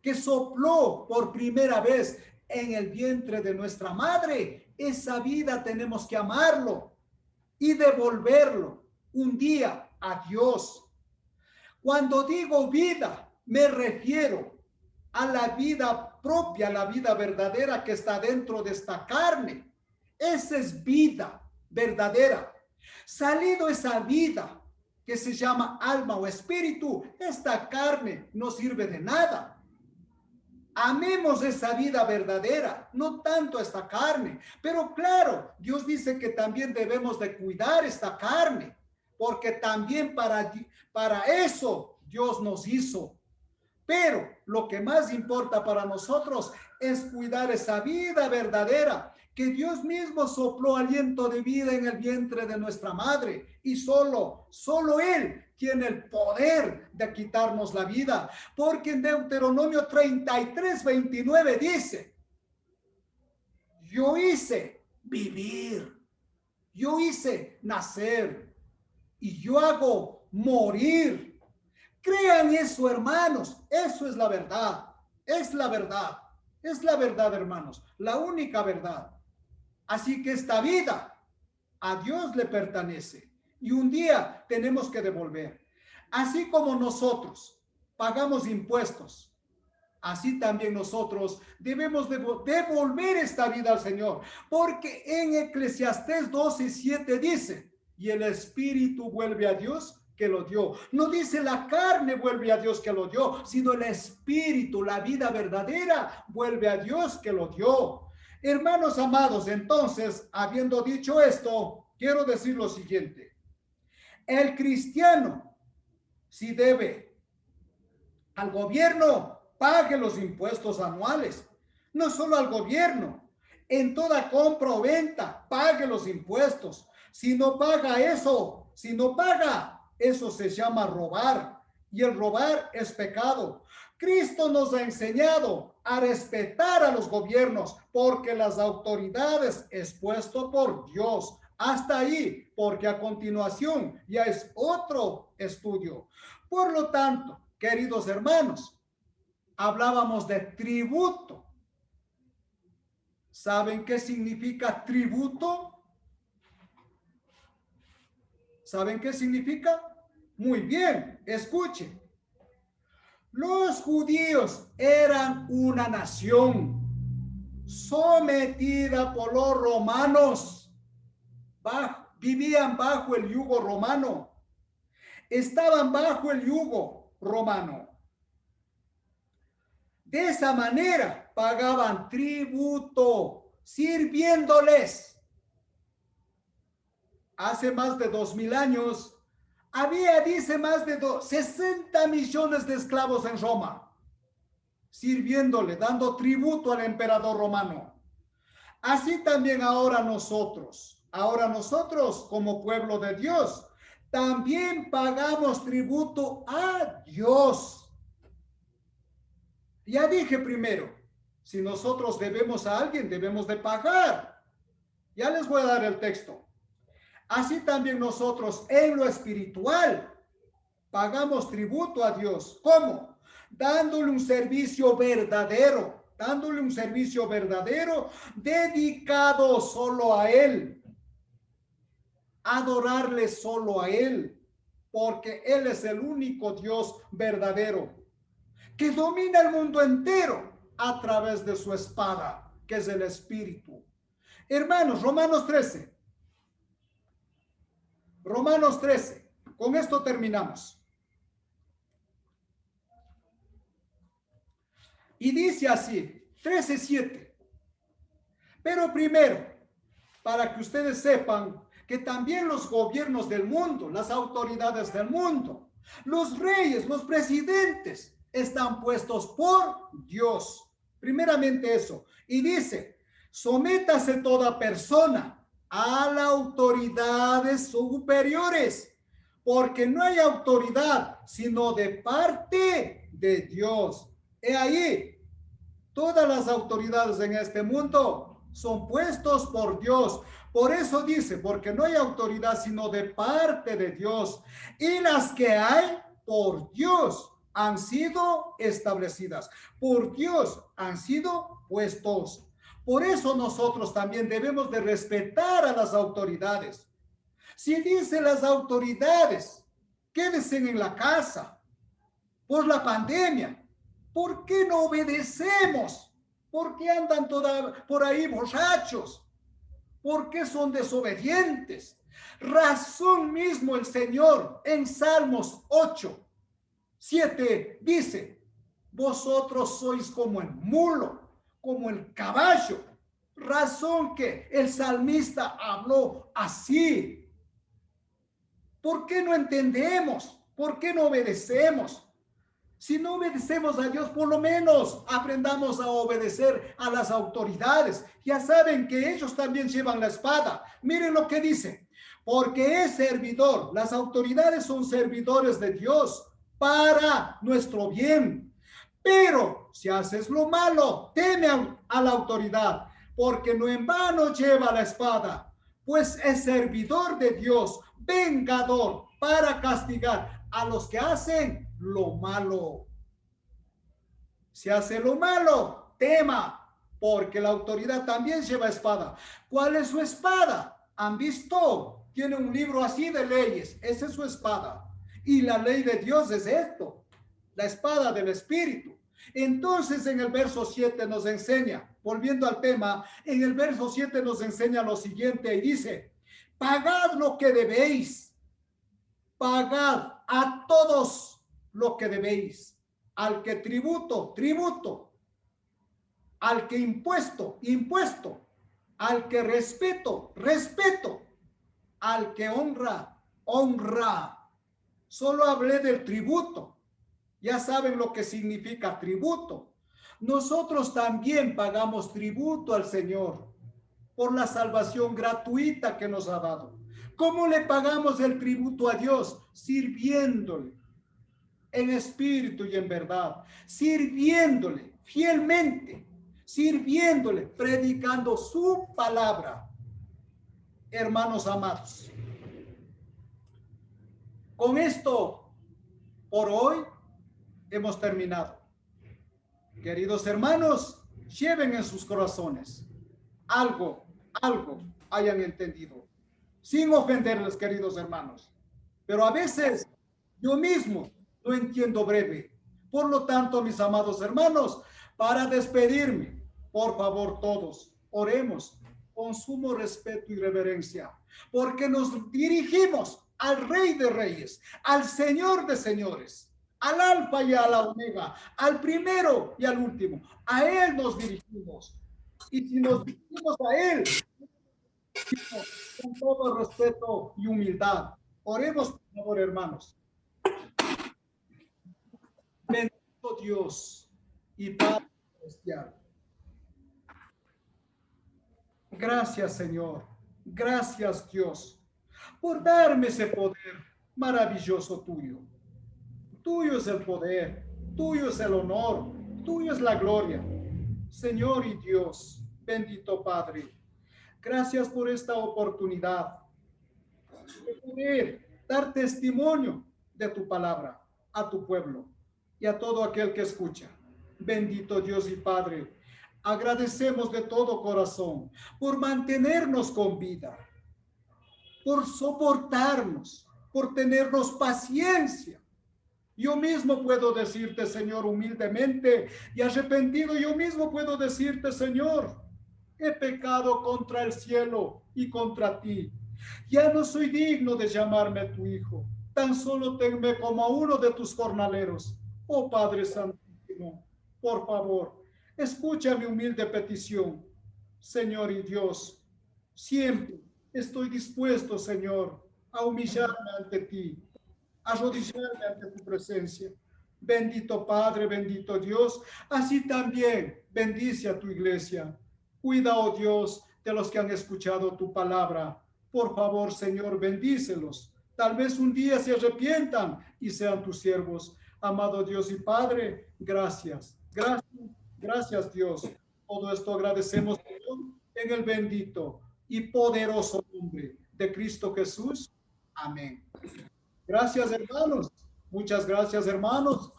[SPEAKER 1] que sopló por primera vez en el vientre de nuestra madre, esa vida tenemos que amarlo y devolverlo un día a Dios. Cuando digo vida, me refiero a la vida propia, la vida verdadera que está dentro de esta carne. Esa es vida verdadera. Salido esa vida que se llama alma o espíritu, esta carne no sirve de nada. Amemos esa vida verdadera, no tanto esta carne. Pero claro, Dios dice que también debemos de cuidar esta carne, porque también para eso Dios nos hizo. Pero lo que más importa para nosotros es cuidar esa vida verdadera, que Dios mismo sopló aliento de vida en el vientre de nuestra madre, y solo Él tiene el poder de quitarnos la vida, porque en Deuteronomio 33:29 dice, yo hice vivir, yo hice nacer, y yo hago morir. Crean eso, hermanos, eso es la verdad, es la verdad, hermanos, la única verdad. Así que esta vida a Dios le pertenece y un día tenemos que devolver. Así como nosotros pagamos impuestos, así también nosotros debemos devolver esta vida al Señor, porque en Eclesiastés 12:7 dice, y el espíritu vuelve a Dios que lo dio. No dice la carne vuelve a Dios que lo dio, sino el espíritu, la vida verdadera, vuelve a Dios que lo dio. Hermanos amados, entonces, habiendo dicho esto, quiero decir lo siguiente. El cristiano, si debe al gobierno, pague los impuestos anuales. No solo al gobierno, en toda compra o venta, pague los impuestos. Si no paga eso, eso se llama robar, y el robar es pecado. Cristo nos ha enseñado a respetar a los gobiernos, porque las autoridades es puesto por Dios. Hasta ahí, porque a continuación ya es otro estudio. Por lo tanto, queridos hermanos, hablábamos de tributo. ¿Saben qué significa tributo? ¿Saben qué significa? Muy bien, escuchen. Los judíos eran una nación sometida por los romanos. Vivían bajo el yugo romano. Estaban bajo el yugo romano. De esa manera pagaban tributo, sirviéndoles. Hace más de 2000 años, había, dice, más de 60 millones de esclavos en Roma, sirviéndole, dando tributo al emperador romano. Así también ahora nosotros como pueblo de Dios, también pagamos tributo a Dios. Ya dije primero, si nosotros debemos a alguien, debemos de pagar. Ya les voy a dar el texto. Así también nosotros en lo espiritual pagamos tributo a Dios. ¿Cómo? Dándole un servicio verdadero, dedicado solo a Él, adorarle solo a Él, porque Él es el único Dios verdadero, que domina el mundo entero a través de su espada, que es el Espíritu. Hermanos, Romanos 13, con esto terminamos. Y dice así, 13:7. Pero primero, para que ustedes sepan que también los gobiernos del mundo, las autoridades del mundo, los reyes, los presidentes, están puestos por Dios. Primeramente eso. Y dice, sométase toda persona a las autoridades superiores, porque no hay autoridad sino de parte de Dios. He ahí, todas las autoridades en este mundo son puestos por Dios. Por eso dice, porque no hay autoridad sino de parte de Dios. Y las que hay por Dios han sido establecidas. Por Dios han sido puestos. Por eso nosotros también debemos de respetar a las autoridades. Si dicen las autoridades, quédense en la casa por la pandemia, ¿por qué no obedecemos? ¿Por qué andan por ahí borrachos? ¿Por qué son desobedientes? Razón mismo el Señor en Salmos 8:7 dice, vosotros sois como el mulo, como el caballo. Razón que el salmista habló así. ¿Por qué no entendemos? ¿Por qué no obedecemos? Si no obedecemos a Dios, por lo menos aprendamos a obedecer a las autoridades. Ya saben que ellos también llevan la espada. Miren lo que dice. Porque es servidor. Las autoridades son servidores de Dios para nuestro bien. Pero si haces lo malo, teme a la autoridad, porque no en vano lleva la espada, pues es servidor de Dios, vengador para castigar a los que hacen lo malo. Si hace lo malo, tema, porque la autoridad también lleva espada. ¿Cuál es su espada? ¿Han visto? Tiene un libro así de leyes. Esa es su espada. Y la ley de Dios es esto, la espada del Espíritu. Entonces en el verso 7 nos enseña, volviendo al tema, en el verso 7 nos enseña lo siguiente y dice, pagad lo que debéis, pagad a todos lo que debéis, al que tributo, tributo, al que impuesto, impuesto, al que respeto, respeto, al que honra, honra. Solo hablé del tributo. Ya saben lo que significa tributo. Nosotros también pagamos tributo al Señor por la salvación gratuita que nos ha dado. ¿Cómo le pagamos el tributo a Dios? Sirviéndole en espíritu y en verdad, sirviéndole fielmente, sirviéndole, predicando su palabra. Hermanos amados, con esto, por hoy, hemos terminado. Queridos hermanos, lleven en sus corazones algo hayan entendido, sin ofenderles, queridos hermanos. Pero a veces yo mismo no entiendo breve. Por lo tanto, mis amados hermanos, para despedirme, por favor todos, oremos con sumo respeto y reverencia, porque nos dirigimos al Rey de Reyes, al Señor de Señores, al Alfa y a la Omega, al primero y al último. A Él nos dirigimos. Y si nos dirigimos a Él, con todo respeto y humildad, oremos, por favor, hermanos. Bendito Dios y Padre celestial. Gracias, Señor. Gracias, Dios, por darme ese poder maravilloso tuyo. Tuyo es el poder, tuyo es el honor, tuyo es la gloria. Señor y Dios, bendito Padre, gracias por esta oportunidad de poder dar testimonio de tu palabra a tu pueblo y a todo aquel que escucha. Bendito Dios y Padre, agradecemos de todo corazón por mantenernos con vida, por soportarnos, por tenernos paciencia. Yo mismo puedo decirte, Señor, humildemente y arrepentido, yo mismo puedo decirte, Señor, he pecado contra el cielo y contra ti. Ya no soy digno de llamarme tu hijo. Tan solo tenme como a uno de tus jornaleros. Oh Padre Santísimo, por favor, escucha mi humilde petición. Señor y Dios, siempre estoy dispuesto, Señor, a humillarme ante ti, a arrodillarme ante tu presencia. Bendito Padre, bendito Dios, así también bendice a tu iglesia. Cuida, oh Dios, de los que han escuchado tu palabra. Por favor, Señor, bendícelos. Tal vez un día se arrepientan y sean tus siervos. Amado Dios y Padre, gracias. Gracias, gracias Dios. Todo esto agradecemos, Señor, en el bendito y poderoso nombre de Cristo Jesús. Amén. Gracias, hermanos. Muchas gracias, hermanos.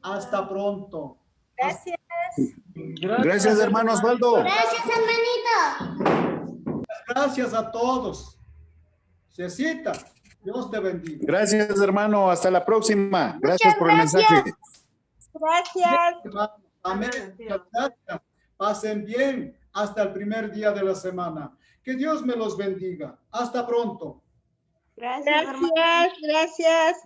[SPEAKER 1] Hasta pronto.
[SPEAKER 3] Gracias.
[SPEAKER 4] Gracias, hermano Osvaldo.
[SPEAKER 3] Gracias, hermanito.
[SPEAKER 1] Gracias a todos. Cecita, Dios te bendiga.
[SPEAKER 4] Gracias, hermano. Hasta la próxima. Gracias por el mensaje.
[SPEAKER 3] Gracias.
[SPEAKER 1] Amén. Muchas gracias. Pasen bien hasta el primer día de la semana. Que Dios me los bendiga. Hasta pronto.
[SPEAKER 3] Gracias. Gracias.